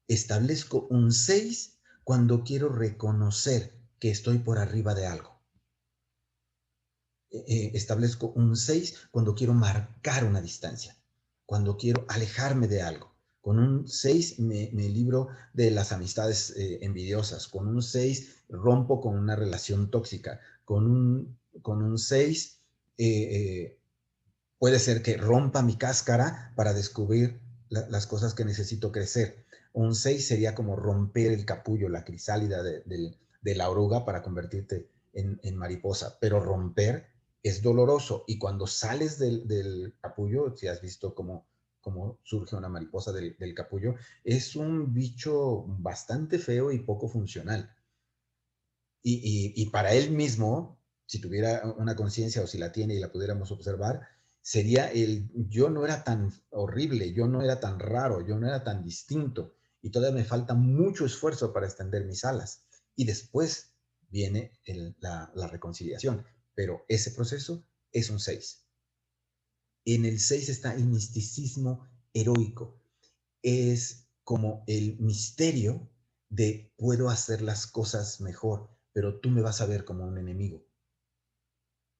Establezco un 6 cuando quiero reconocer que estoy por arriba de algo. Establezco un 6 cuando quiero marcar una distancia, cuando quiero alejarme de algo. Con un 6 me libro de las amistades envidiosas. Con un 6 rompo con una relación tóxica. Con un 6 puede ser que rompa mi cáscara para descubrir las cosas que necesito crecer. Un 6 sería como romper el capullo, la crisálida de la oruga para convertirte en mariposa. Pero romper es doloroso y cuando sales del capullo, si has visto cómo surge una mariposa del capullo, es un bicho bastante feo y poco funcional. Y para él mismo, si tuviera una conciencia o si la tiene y la pudiéramos observar, sería yo no era tan horrible, yo no era tan raro, yo no era tan distinto y todavía me falta mucho esfuerzo para extender mis alas. Y después viene la reconciliación, pero ese proceso es un 6. En el 6 está el misticismo heroico. Es como el misterio de puedo hacer las cosas mejor, pero tú me vas a ver como un enemigo.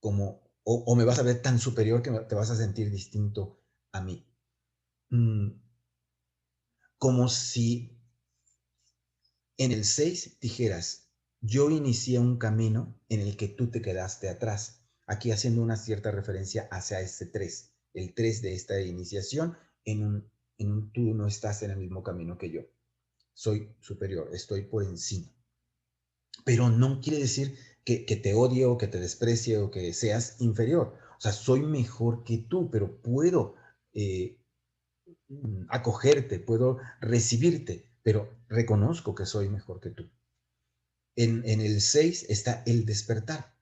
O me vas a ver tan superior que te vas a sentir distinto a mí. Como si en el 6 dijeras, yo inicié un camino en el que tú te quedaste atrás. Aquí haciendo una cierta referencia hacia ese 3, el 3 de esta iniciación, en un tú no estás en el mismo camino que yo. Soy superior, estoy por encima. Pero no quiere decir que te odie o que te desprecie o que seas inferior. O sea, soy mejor que tú, pero puedo acogerte, puedo recibirte, pero reconozco que soy mejor que tú. En el 6 está el despertar.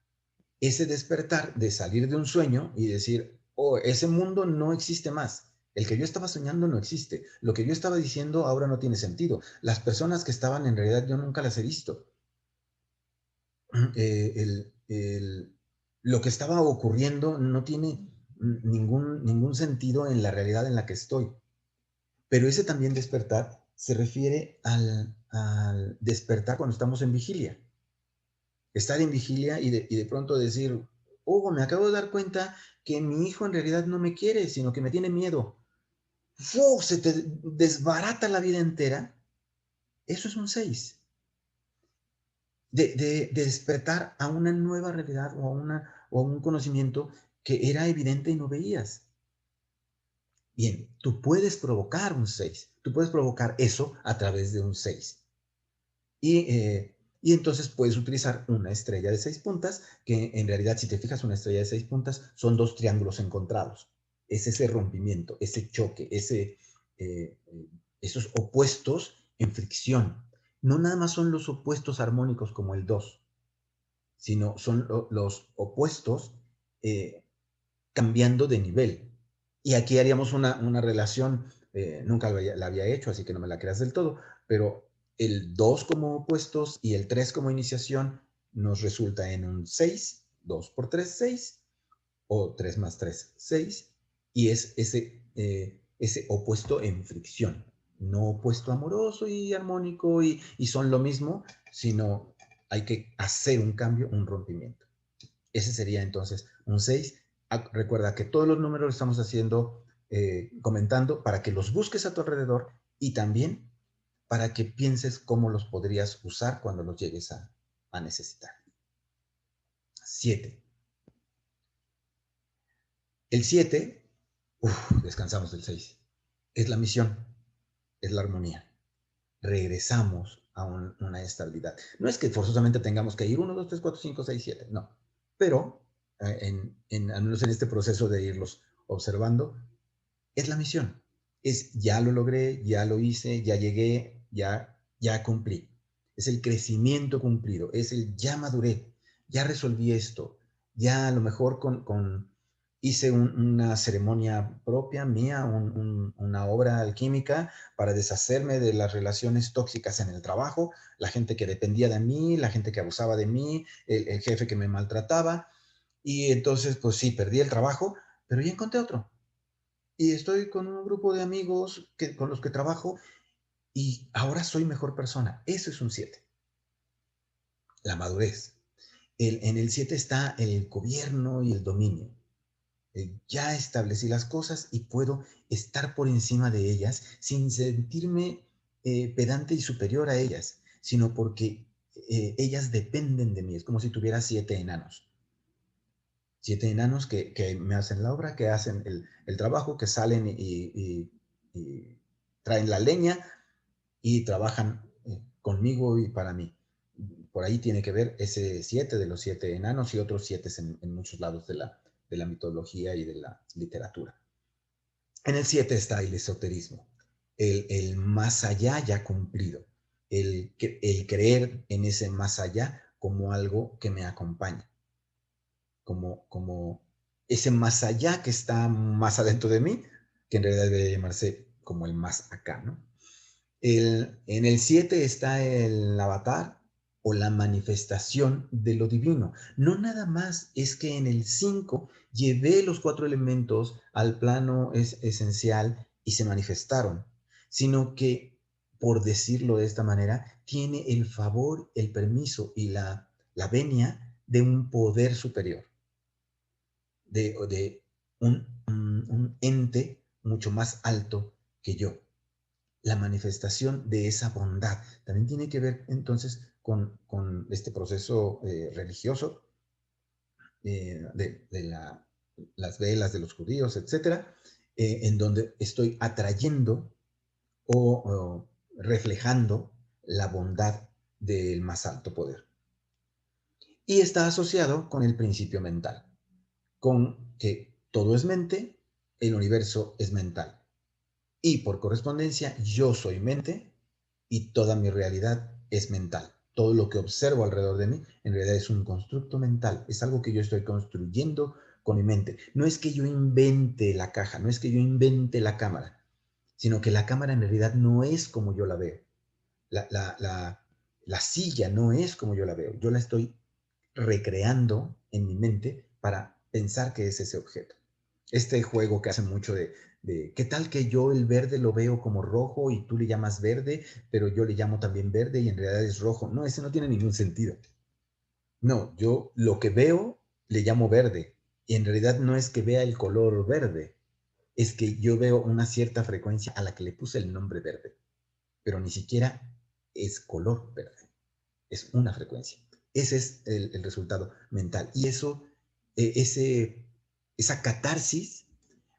Ese despertar de salir de un sueño y decir, oh, ese mundo no existe más. El que yo estaba soñando no existe. Lo que yo estaba diciendo ahora no tiene sentido. Las personas que estaban en realidad yo nunca las he visto. Lo que estaba ocurriendo no tiene ningún sentido en la realidad en la que estoy. Pero ese también despertar se refiere al despertar cuando estamos en vigilia. Estar en vigilia y de pronto decir, oh, me acabo de dar cuenta que mi hijo en realidad no me quiere, sino que me tiene miedo. ¡Fu! Se te desbarata la vida entera. Eso es un 6. De despertar a una nueva realidad o a un conocimiento que era evidente y no veías. Bien, tú puedes provocar un 6, tú puedes provocar eso a través de un 6. Y entonces puedes utilizar una estrella de 6 puntas, que en realidad si te fijas una estrella de 6 puntas son dos triángulos encontrados. Es ese rompimiento, ese choque, esos opuestos en fricción. No nada más son los opuestos armónicos como el 2, sino son los opuestos cambiando de nivel. Y aquí haríamos una relación, nunca la había hecho, así que no me la creas del todo, pero el 2 como opuestos y el 3 como iniciación nos resulta en un 6, 2 por 3, 6, o 3 más 3, 6, y es ese opuesto en fricción. no opuesto amoroso y armónico y son lo mismo, sino hay que hacer un cambio, un rompimiento. Ese sería entonces un 6. Recuerda que todos los números los estamos haciendo, comentando para que los busques a tu alrededor y también para que pienses cómo los podrías usar cuando los llegues a necesitar. 7. El 7, descansamos del 6, es la misión, es la armonía. Regresamos a una estabilidad. No es que forzosamente tengamos que ir 1, 2, 3, 4, 5, 6, 7, no. Pero al menos en este proceso de irlos observando, es la misión. Es ya lo logré, ya lo hice, ya llegué, ya cumplí. Es el crecimiento cumplido, es el ya maduré, ya resolví esto, ya a lo mejor hice una ceremonia propia mía, una obra alquímica para deshacerme de las relaciones tóxicas en el trabajo, la gente que dependía de mí, la gente que abusaba de mí, el jefe que me maltrataba. Y entonces, pues sí, perdí el trabajo, pero ya encontré otro. Y estoy con un grupo de amigos con los que trabajo y ahora soy mejor persona. Eso es un 7. La madurez. En el 7 está el gobierno y el dominio. Ya establecí las cosas y puedo estar por encima de ellas sin sentirme pedante y superior a ellas, sino porque ellas dependen de mí. Es como si tuviera 7 enanos. 7 enanos que me hacen la obra, que hacen el trabajo, que salen y traen la leña y trabajan conmigo y para mí. Por ahí tiene que ver ese 7 de los 7 enanos y otros 7 en muchos lados de la mitología y de la literatura. En el 7 está el esoterismo, el más allá ya cumplido, el creer en ese más allá como algo que me acompaña, como ese más allá que está más adentro de mí, que en realidad debe llamarse como el más acá, ¿no? En el 7 está el avatar o la manifestación de lo divino. No nada más es que en el 5 llevé los 4 elementos al plano esencial y se manifestaron, sino que, por decirlo de esta manera, tiene el favor, el permiso y la venia de un poder superior, de un ente mucho más alto que yo. La manifestación de esa bondad también tiene que ver entonces con este proceso religioso de las velas de los judíos, etcétera, en donde estoy atrayendo o reflejando la bondad del más alto poder. Y está asociado con el principio mental, con que todo es mente, el universo es mental. Y por correspondencia, yo soy mente y toda mi realidad es mental. Todo lo que observo alrededor de mí en realidad es un constructo mental, es algo que yo estoy construyendo con mi mente. No es que yo invente la caja, no es que yo invente la cámara, sino que la cámara en realidad no es como yo la veo. La silla no es como yo la veo, yo la estoy recreando en mi mente para pensar que es ese objeto. Este juego que hacen mucho de ¿qué tal que yo el verde lo veo como rojo y tú le llamas verde, pero yo le llamo también verde y en realidad es rojo? No, ese no tiene ningún sentido. No, yo lo que veo le llamo verde y en realidad no es que vea el color verde, es que yo veo una cierta frecuencia a la que le puse el nombre verde, pero ni siquiera es color verde, es una frecuencia. Ese es el resultado mental. Y eso, esa catarsis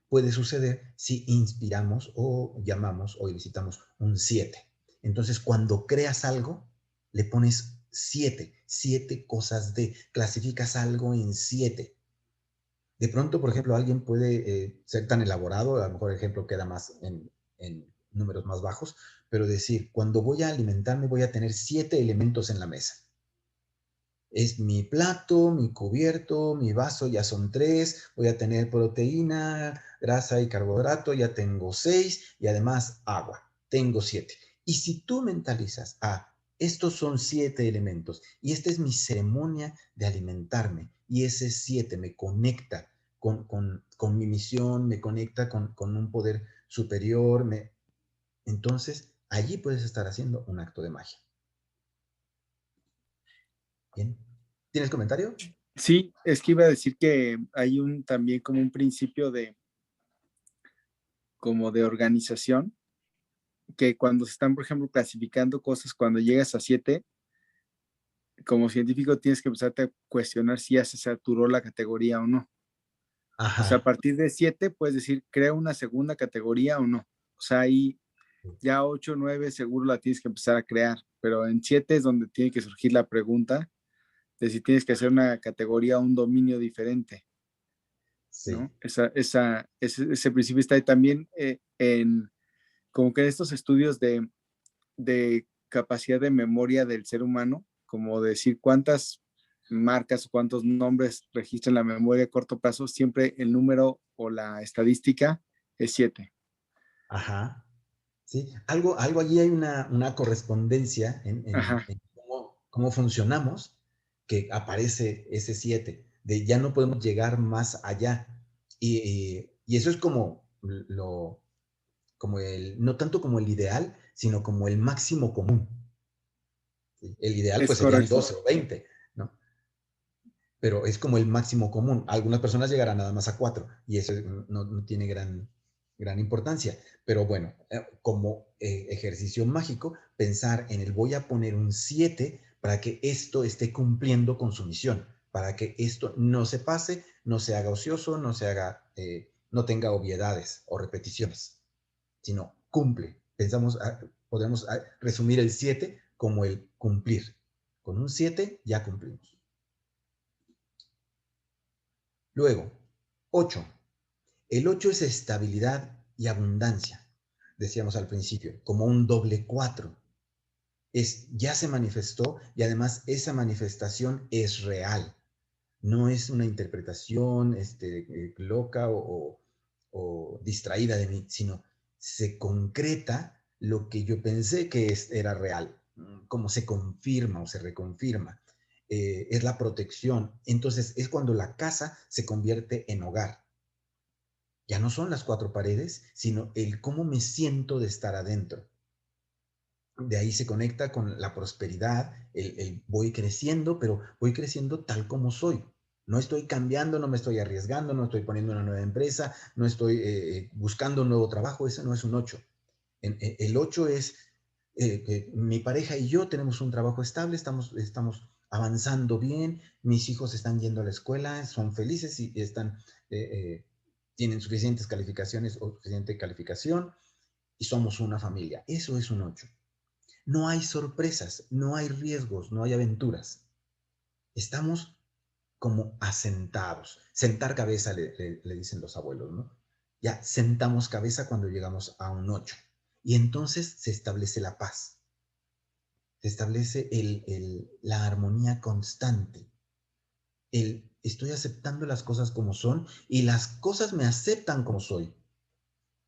puede suceder si inspiramos o llamamos o elicitamos un 7. Entonces, cuando creas algo, le pones 7, 7 cosas clasificas algo en 7. De pronto, por ejemplo, alguien puede ser tan elaborado, a lo mejor el ejemplo queda más en números más bajos, pero decir, cuando voy a alimentarme voy a tener 7 elementos en la mesa. Es mi plato, mi cubierto, mi vaso, ya son 3, voy a tener proteína, grasa y carbohidrato, ya tengo 6 y además agua, tengo 7. Y si tú mentalizas, estos son 7 elementos y esta es mi ceremonia de alimentarme y ese 7 me conecta con mi misión, me conecta con un poder superior, entonces allí puedes estar haciendo un acto de magia. Bien. ¿Tienes comentario? Sí, es que iba a decir que hay también como un principio como de organización, que cuando se están, por ejemplo, clasificando cosas, cuando llegas a 7, como científico tienes que empezarte a cuestionar si ya se saturó la categoría o no. Ajá. O sea, a partir de 7 puedes decir, crea una segunda categoría o no. O sea, ahí ya 8, 9 seguro la tienes que empezar a crear, pero en 7 es donde tiene que surgir la pregunta de si tienes que hacer una categoría o un dominio diferente. Sí. ¿No? Ese principio está ahí también como que en estos estudios de capacidad de memoria del ser humano, como decir cuántas marcas o cuántos nombres registran la memoria a corto plazo, siempre el número o la estadística es 7. Ajá. Sí, algo allí hay una correspondencia en cómo funcionamos, que aparece ese 7, de ya no podemos llegar más allá. Y eso es como no tanto como el ideal, sino como el máximo común. ¿Sí? El ideal Es pues serían correcto. 12 o 20, ¿no? Pero es como el máximo común. Algunas personas llegarán nada más a 4 y eso no tiene gran importancia. Pero bueno, como ejercicio mágico, pensar en el voy a poner un 7 para que esto esté cumpliendo con su misión, para que esto no se pase, no se haga ocioso, no tenga obviedades o repeticiones, sino cumple. Podemos resumir el 7 como el cumplir. Con un 7 ya cumplimos. Luego, 8. El 8 es estabilidad y abundancia, decíamos al principio, como un doble 4. Ya se manifestó y además esa manifestación es real. No es una interpretación loca o distraída de mí, sino se concreta lo que yo pensé que era real, como se confirma o se reconfirma. Es la protección. Entonces es cuando la casa se convierte en hogar. Ya no son las 4 paredes, sino el cómo me siento de estar adentro. De ahí se conecta con la prosperidad, el voy creciendo, pero voy creciendo tal como soy. No estoy cambiando, no me estoy arriesgando, no estoy poniendo una nueva empresa, no estoy buscando un nuevo trabajo. Eso no es un 8. El 8 es que mi pareja y yo tenemos un trabajo estable, estamos avanzando bien, mis hijos están yendo a la escuela, son felices y tienen suficientes calificaciones o suficiente calificación y somos una familia. Eso es un 8. No hay sorpresas, no hay riesgos, no hay aventuras. Estamos como asentados. Sentar cabeza, le dicen los abuelos, ¿no? Ya sentamos cabeza cuando llegamos a un 8. Y entonces se establece la paz. Se establece la armonía constante. Estoy aceptando las cosas como son y las cosas me aceptan como soy.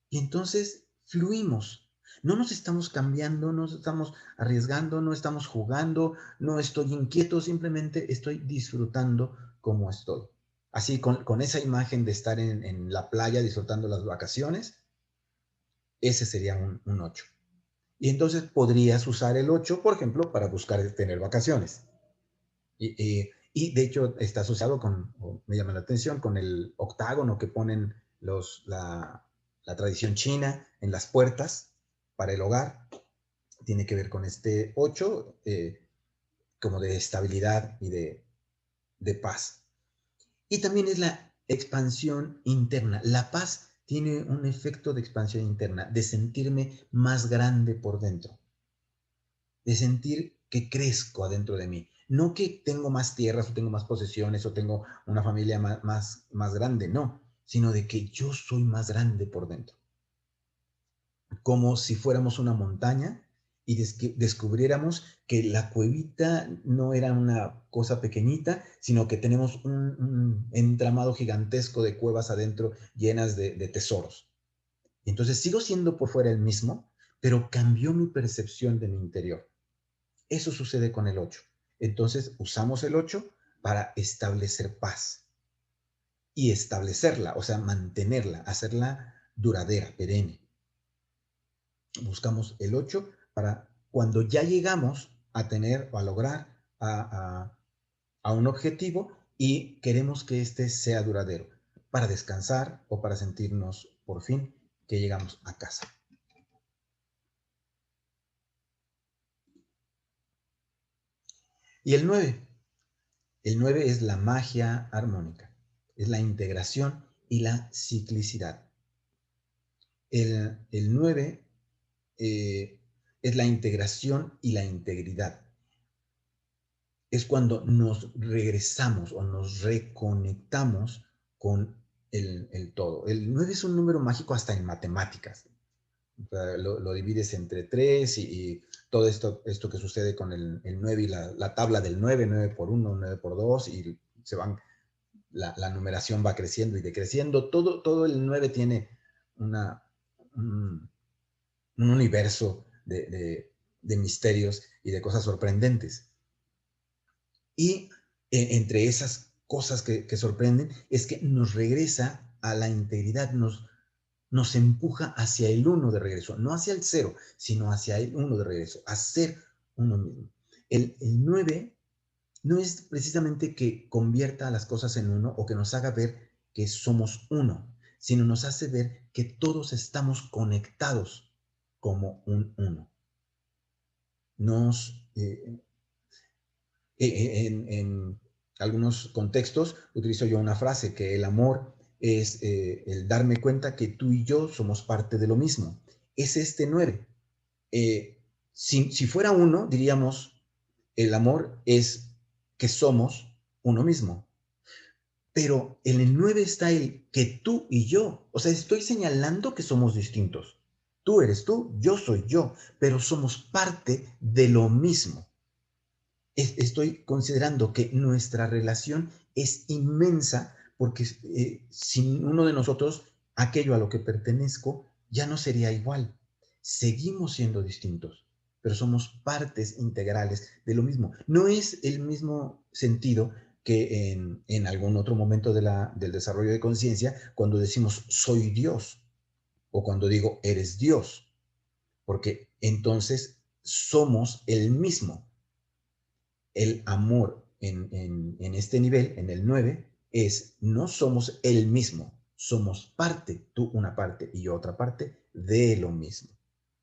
Y entonces fluimos. No nos estamos cambiando, no nos estamos arriesgando, no estamos jugando, no estoy inquieto, simplemente estoy disfrutando como estoy. Así, con esa imagen de estar en la playa disfrutando las vacaciones, ese sería un 8. Y entonces podrías usar el 8, por ejemplo, para buscar tener vacaciones. Y de hecho está asociado me llama la atención, con el octágono que ponen la tradición china en las puertas para el hogar. Tiene que ver con este 8, como de estabilidad y de paz. Y también es la expansión interna. La paz tiene un efecto de expansión interna, de sentirme más grande por dentro, de sentir que crezco adentro de mí. No que tengo más tierras o tengo más posesiones o tengo una familia más grande, no, sino de que yo soy más grande por dentro. Como si fuéramos una montaña y descubriéramos que la cuevita no era una cosa pequeñita, sino que tenemos un entramado gigantesco de cuevas adentro llenas de tesoros. Entonces sigo siendo por fuera el mismo, pero cambió mi percepción de mi interior. Eso sucede con el 8. Entonces usamos el 8 para establecer paz y establecerla, o sea, mantenerla, hacerla duradera, perenne. Buscamos el 8 para cuando ya llegamos a tener o a lograr a un objetivo y queremos que este sea duradero, para descansar o para sentirnos por fin que llegamos a casa. Y el 9 es la magia armónica, es la integración y la ciclicidad. El 9 es la integración y la integridad. Es cuando nos regresamos o nos reconectamos con el todo. El 9 es un número mágico hasta en matemáticas. O sea, lo divides entre 3 y todo esto que sucede con el 9 y la tabla del 9, 9 por 1, 9 por 2, y se van, la numeración va creciendo y decreciendo. Todo el 9 tiene un universo de misterios y de cosas sorprendentes. Y entre esas cosas que sorprenden es que nos regresa a la integridad, nos empuja hacia el 1 de regreso, no hacia el 0, sino hacia el 1 de regreso, a ser uno mismo. El 9 no es precisamente que convierta a las cosas en uno o que nos haga ver que somos uno, sino nos hace ver que todos estamos conectados como un uno. En algunos contextos utilizo yo una frase que el amor es el darme cuenta que tú y yo somos parte de lo mismo. Es este 9. Si fuera uno, diríamos, el amor es que somos uno mismo. Pero en el 9 está el que tú y yo. O sea, estoy señalando que somos distintos. Tú eres tú, yo soy yo, pero somos parte de lo mismo. Estoy considerando que nuestra relación es inmensa porque sin uno de nosotros, aquello a lo que pertenezco ya no sería igual. Seguimos siendo distintos, pero somos partes integrales de lo mismo. No es el mismo sentido que en algún otro momento del desarrollo de conciencia, cuando decimos soy Dios o cuando digo eres Dios, porque entonces somos el mismo. El amor en este nivel, en el 9, es no somos el mismo, somos parte, tú una parte y yo otra parte de lo mismo.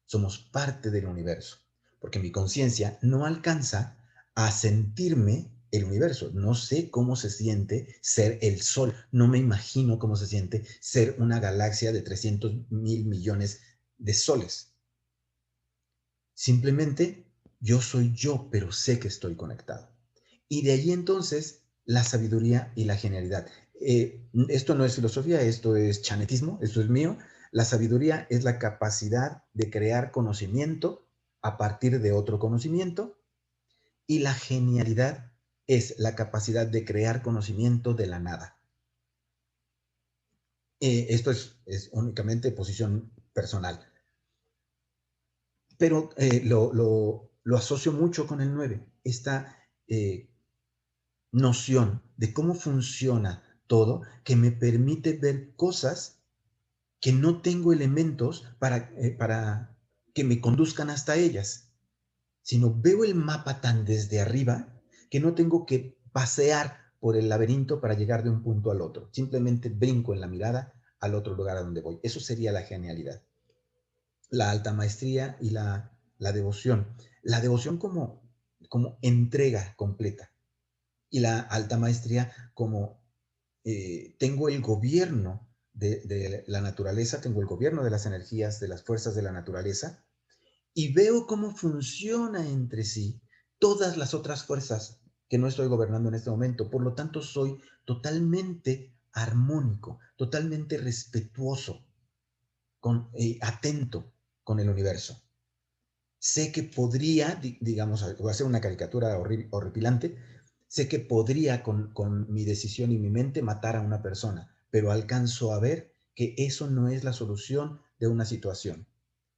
Somos parte del universo, porque mi conciencia no alcanza a sentirme el universo. No sé cómo se siente ser el sol, no me imagino cómo se siente ser una galaxia de 300,000 millones de soles. Simplemente yo soy yo, pero sé que estoy conectado. Y de ahí entonces la sabiduría y la genialidad. Esto no es filosofía, esto es chanetismo, esto es mío. La sabiduría es la capacidad de crear conocimiento a partir de otro conocimiento, y la genialidad es la capacidad de crear conocimiento de la nada. Esto es únicamente posición personal. Pero lo asocio mucho con el 9, esta noción de cómo funciona todo, que me permite ver cosas que no tengo elementos para que me conduzcan hasta ellas, sino veo el mapa tan desde arriba que no tengo que pasear por el laberinto para llegar de un punto al otro. Simplemente brinco en la mirada al otro lugar a donde voy. Eso sería la genialidad. La alta maestría y la devoción. La devoción como entrega completa, y la alta maestría como tengo el gobierno de la naturaleza, tengo el gobierno de las energías, de las fuerzas de la naturaleza, y veo cómo funciona entre sí todas las otras fuerzas que no estoy gobernando en este momento. Por lo tanto, soy totalmente armónico, totalmente respetuoso, atento con el universo. Sé que podría, digamos, voy a hacer una caricatura horripilante, sé que podría con mi decisión y mi mente matar a una persona, pero alcanzo a ver que eso no es la solución de una situación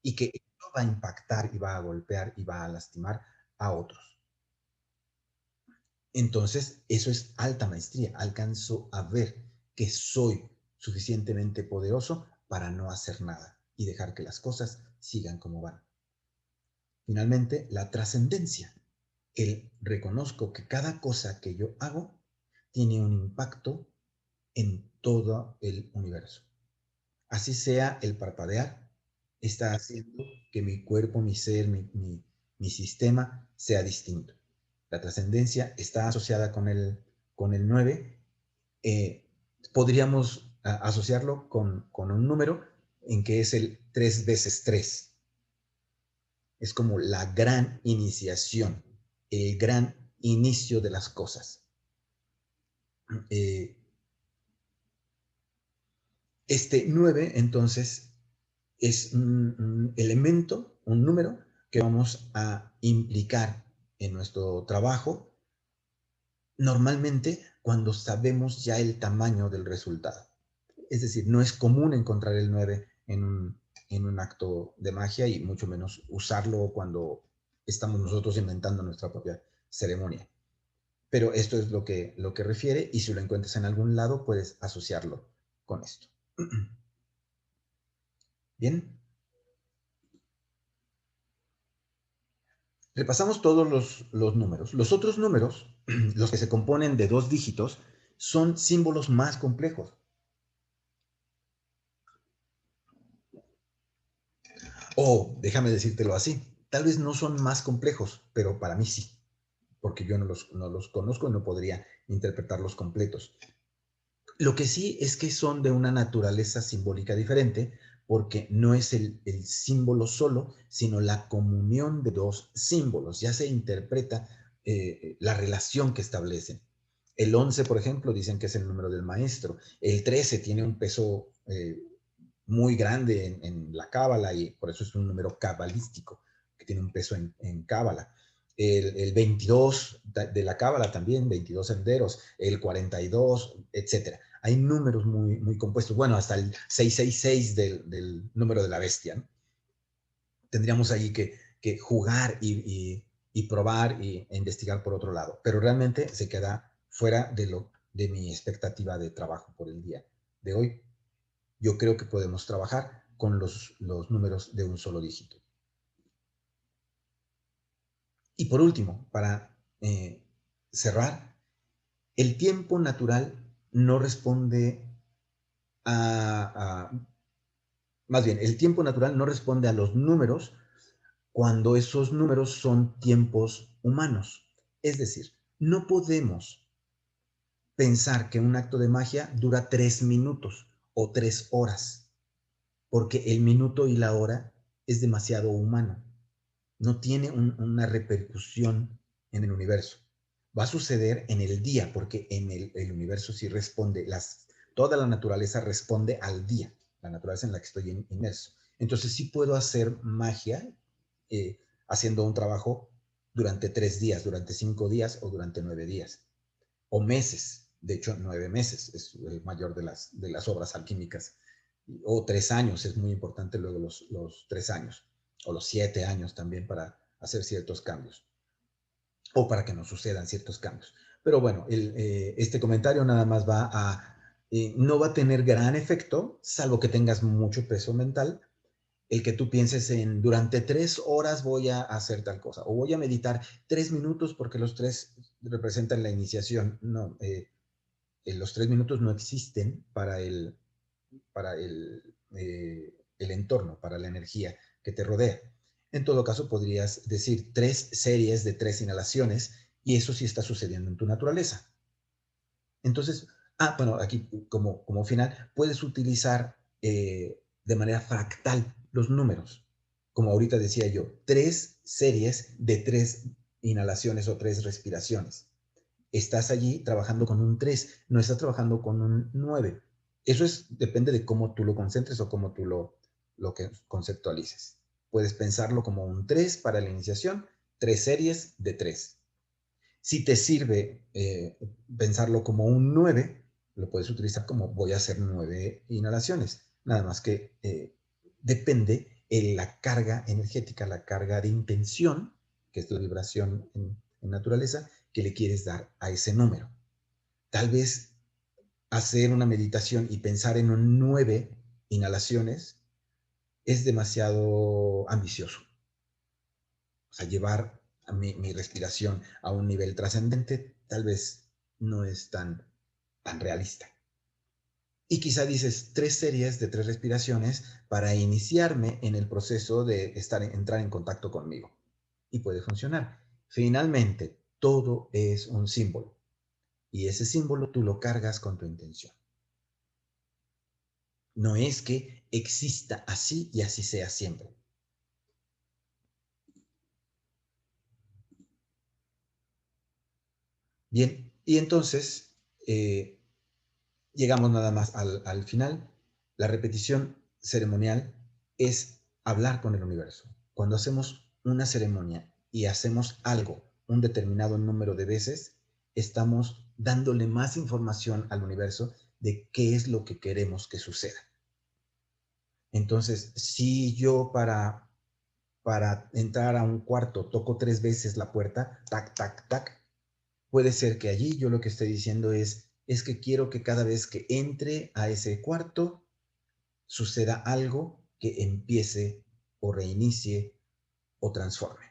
y que eso va a impactar y va a golpear y va a lastimar a otros. Entonces, eso es alta maestría. Alcanzo a ver que soy suficientemente poderoso para no hacer nada y dejar que las cosas sigan como van. Finalmente, la trascendencia. Reconozco que cada cosa que yo hago tiene un impacto en todo el universo. Así sea el parpadear, está haciendo que mi cuerpo, mi ser, mi sistema sea distinto. La trascendencia está asociada con el 9. Podríamos asociarlo con un número en que es el 3 veces 3. Es como la gran iniciación, el gran inicio de las cosas. Este 9, entonces, es un elemento, un número que vamos a implicar en nuestro trabajo, normalmente cuando sabemos ya el tamaño del resultado. Es decir, no es común encontrar el 9 en un acto de magia y mucho menos usarlo cuando estamos nosotros inventando nuestra propia ceremonia. Pero esto es lo que refiere, y si lo encuentras en algún lado, puedes asociarlo con esto. Bien. Repasamos todos los números. Los otros números, los que se componen de 2 dígitos, son símbolos más complejos. O, déjame decírtelo así, tal vez no son más complejos, pero para mí sí, porque yo no los conozco y no podría interpretarlos completos. Lo que sí es que son de una naturaleza simbólica diferente, porque no es el símbolo solo, sino la comunión de 2 símbolos. Ya se interpreta la relación que establecen. El 11, por ejemplo, dicen que es el número del maestro. El 13 tiene un peso muy grande en la cábala, y por eso es un número cabalístico, que tiene un peso en cábala. El 22 de la cábala también, 22 senderos, el 42, etcétera. Hay números muy, muy compuestos. Bueno, hasta el 666 del número de la bestia, ¿no? Tendríamos ahí que jugar y probar e investigar por otro lado. Pero realmente se queda fuera de mi expectativa de trabajo por el día de hoy. Yo creo que podemos trabajar con los números de un solo dígito. Y por último, para cerrar, el tiempo natural no responde más bien, el tiempo natural no responde a los números cuando esos números son tiempos humanos. Es decir, no podemos pensar que un acto de magia dura 3 minutos o 3 horas, porque el minuto y la hora es demasiado humano. No tiene una repercusión en el universo. Va a suceder en el día, porque en el universo sí responde, toda la naturaleza responde al día, la naturaleza en la que estoy inmerso. Entonces sí puedo hacer magia haciendo un trabajo durante 3 días, durante 5 días o durante 9 días, o meses. De hecho, 9 meses es el mayor de las obras alquímicas, o 3 años, es muy importante luego los 3 años, o los 7 años también para hacer ciertos cambios, o para que no sucedan ciertos cambios. Pero bueno, este comentario nada más no va a tener gran efecto, salvo que tengas mucho peso mental, el que tú pienses en durante 3 horas voy a hacer tal cosa, o voy a meditar 3 minutos porque los 3 representan la iniciación. No, los 3 minutos no existen para el entorno, para la energía que te rodea. En todo caso, podrías decir 3 series de 3 inhalaciones, y eso sí está sucediendo en tu naturaleza. Entonces, bueno, aquí como final, puedes utilizar de manera fractal los números. Como ahorita decía yo, 3 series de 3 inhalaciones o 3 respiraciones. Estás allí trabajando con un 3, no estás trabajando con un 9. Eso depende de cómo tú lo concentres o cómo tú lo que conceptualices. Puedes pensarlo como un 3 para la iniciación, 3 series de 3. Si te sirve pensarlo como un 9, lo puedes utilizar como voy a hacer 9 inhalaciones. Nada más que depende la carga energética, la carga de intención, que es la vibración en naturaleza, que le quieres dar a ese número. Tal vez hacer una meditación y pensar en un 9 inhalaciones es demasiado ambicioso. O sea, llevar a mi respiración a un nivel trascendente tal vez no es tan realista. Y quizá dices 3 series de 3 respiraciones para iniciarme en el proceso de entrar en contacto conmigo. Y puede funcionar. Finalmente, todo es un símbolo. Y ese símbolo tú lo cargas con tu intención. No es que exista así y así sea siempre. Bien, y entonces llegamos nada más al final. La repetición ceremonial es hablar con el universo. Cuando hacemos una ceremonia y hacemos algo un determinado número de veces, estamos dándole más información al universo de qué es lo que queremos que suceda. Entonces, si yo para entrar a un cuarto toco 3 veces la puerta, tac, tac, tac, puede ser que allí yo lo que estoy diciendo es que quiero que cada vez que entre a ese cuarto suceda algo que empiece o reinicie o transforme.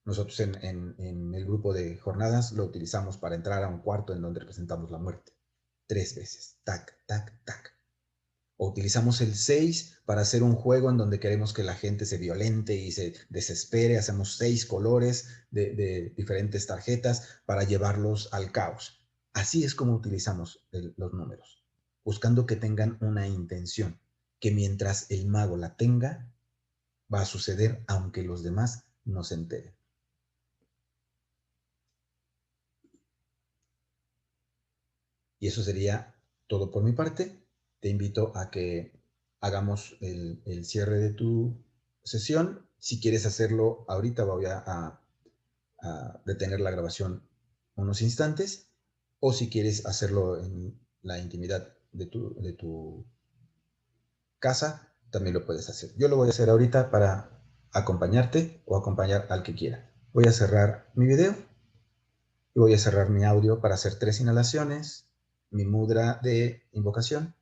Nosotros en el grupo de jornadas lo utilizamos para entrar a un cuarto en donde representamos la muerte. 3 veces, tac, tac, tac. O utilizamos el 6 para hacer un juego en donde queremos que la gente se violente y se desespere. Hacemos 6 colores de diferentes tarjetas para llevarlos al caos. Así es como utilizamos los números, buscando que tengan una intención, que mientras el mago la tenga, va a suceder aunque los demás no se enteren. Y eso sería todo por mi parte. Te invito a que hagamos el cierre de tu sesión. Si quieres hacerlo ahorita, voy a detener la grabación unos instantes. O si quieres hacerlo en la intimidad de tu casa, también lo puedes hacer. Yo lo voy a hacer ahorita para acompañarte o acompañar al que quiera. Voy a cerrar mi video y voy a cerrar mi audio para hacer 3 inhalaciones, mi mudra de invocación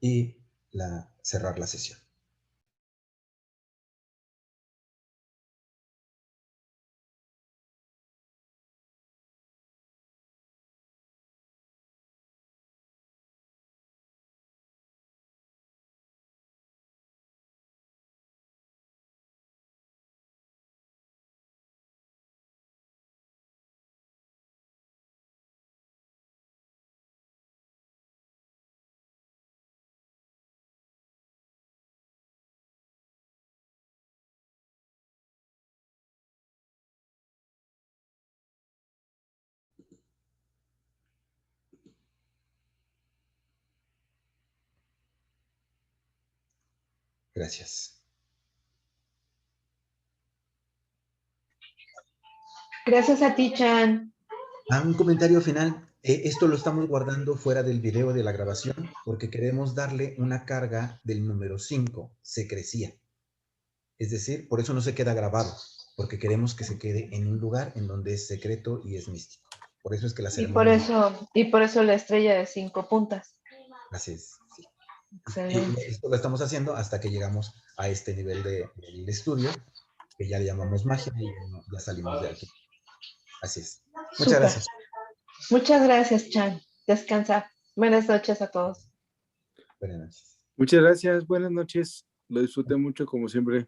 y cerrar la sesión. Gracias. Gracias a ti, Chan. Un comentario final. Esto lo estamos guardando fuera del video de la grabación porque queremos darle una carga del número 5, secrecía. Es decir, por eso no se queda grabado, porque queremos que se quede en un lugar en donde es secreto y es místico. Por eso es que la ceremonia... Y por eso la estrella de 5 puntas. Así es, sí. Excelente. Y esto lo estamos haciendo hasta que llegamos a este nivel del estudio, que ya le llamamos magia y ya salimos de aquí. Así es. Muchas Súper. gracias. Muchas gracias, Chan. Descansa. Buenas noches a todos. Buenas noches. Muchas gracias, buenas noches. Lo disfruté mucho como siempre.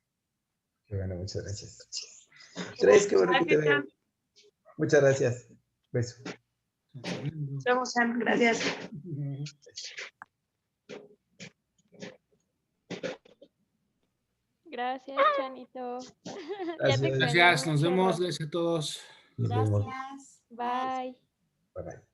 Qué bueno, muchas gracias. Tres, qué bueno que te veo. Muchas gracias. Beso. Nos vemos, Chan. Gracias. Gracias, Chanito. Gracias. Gracias, nos vemos, gracias a todos. Nos vemos. Gracias. Bye. Bye bye.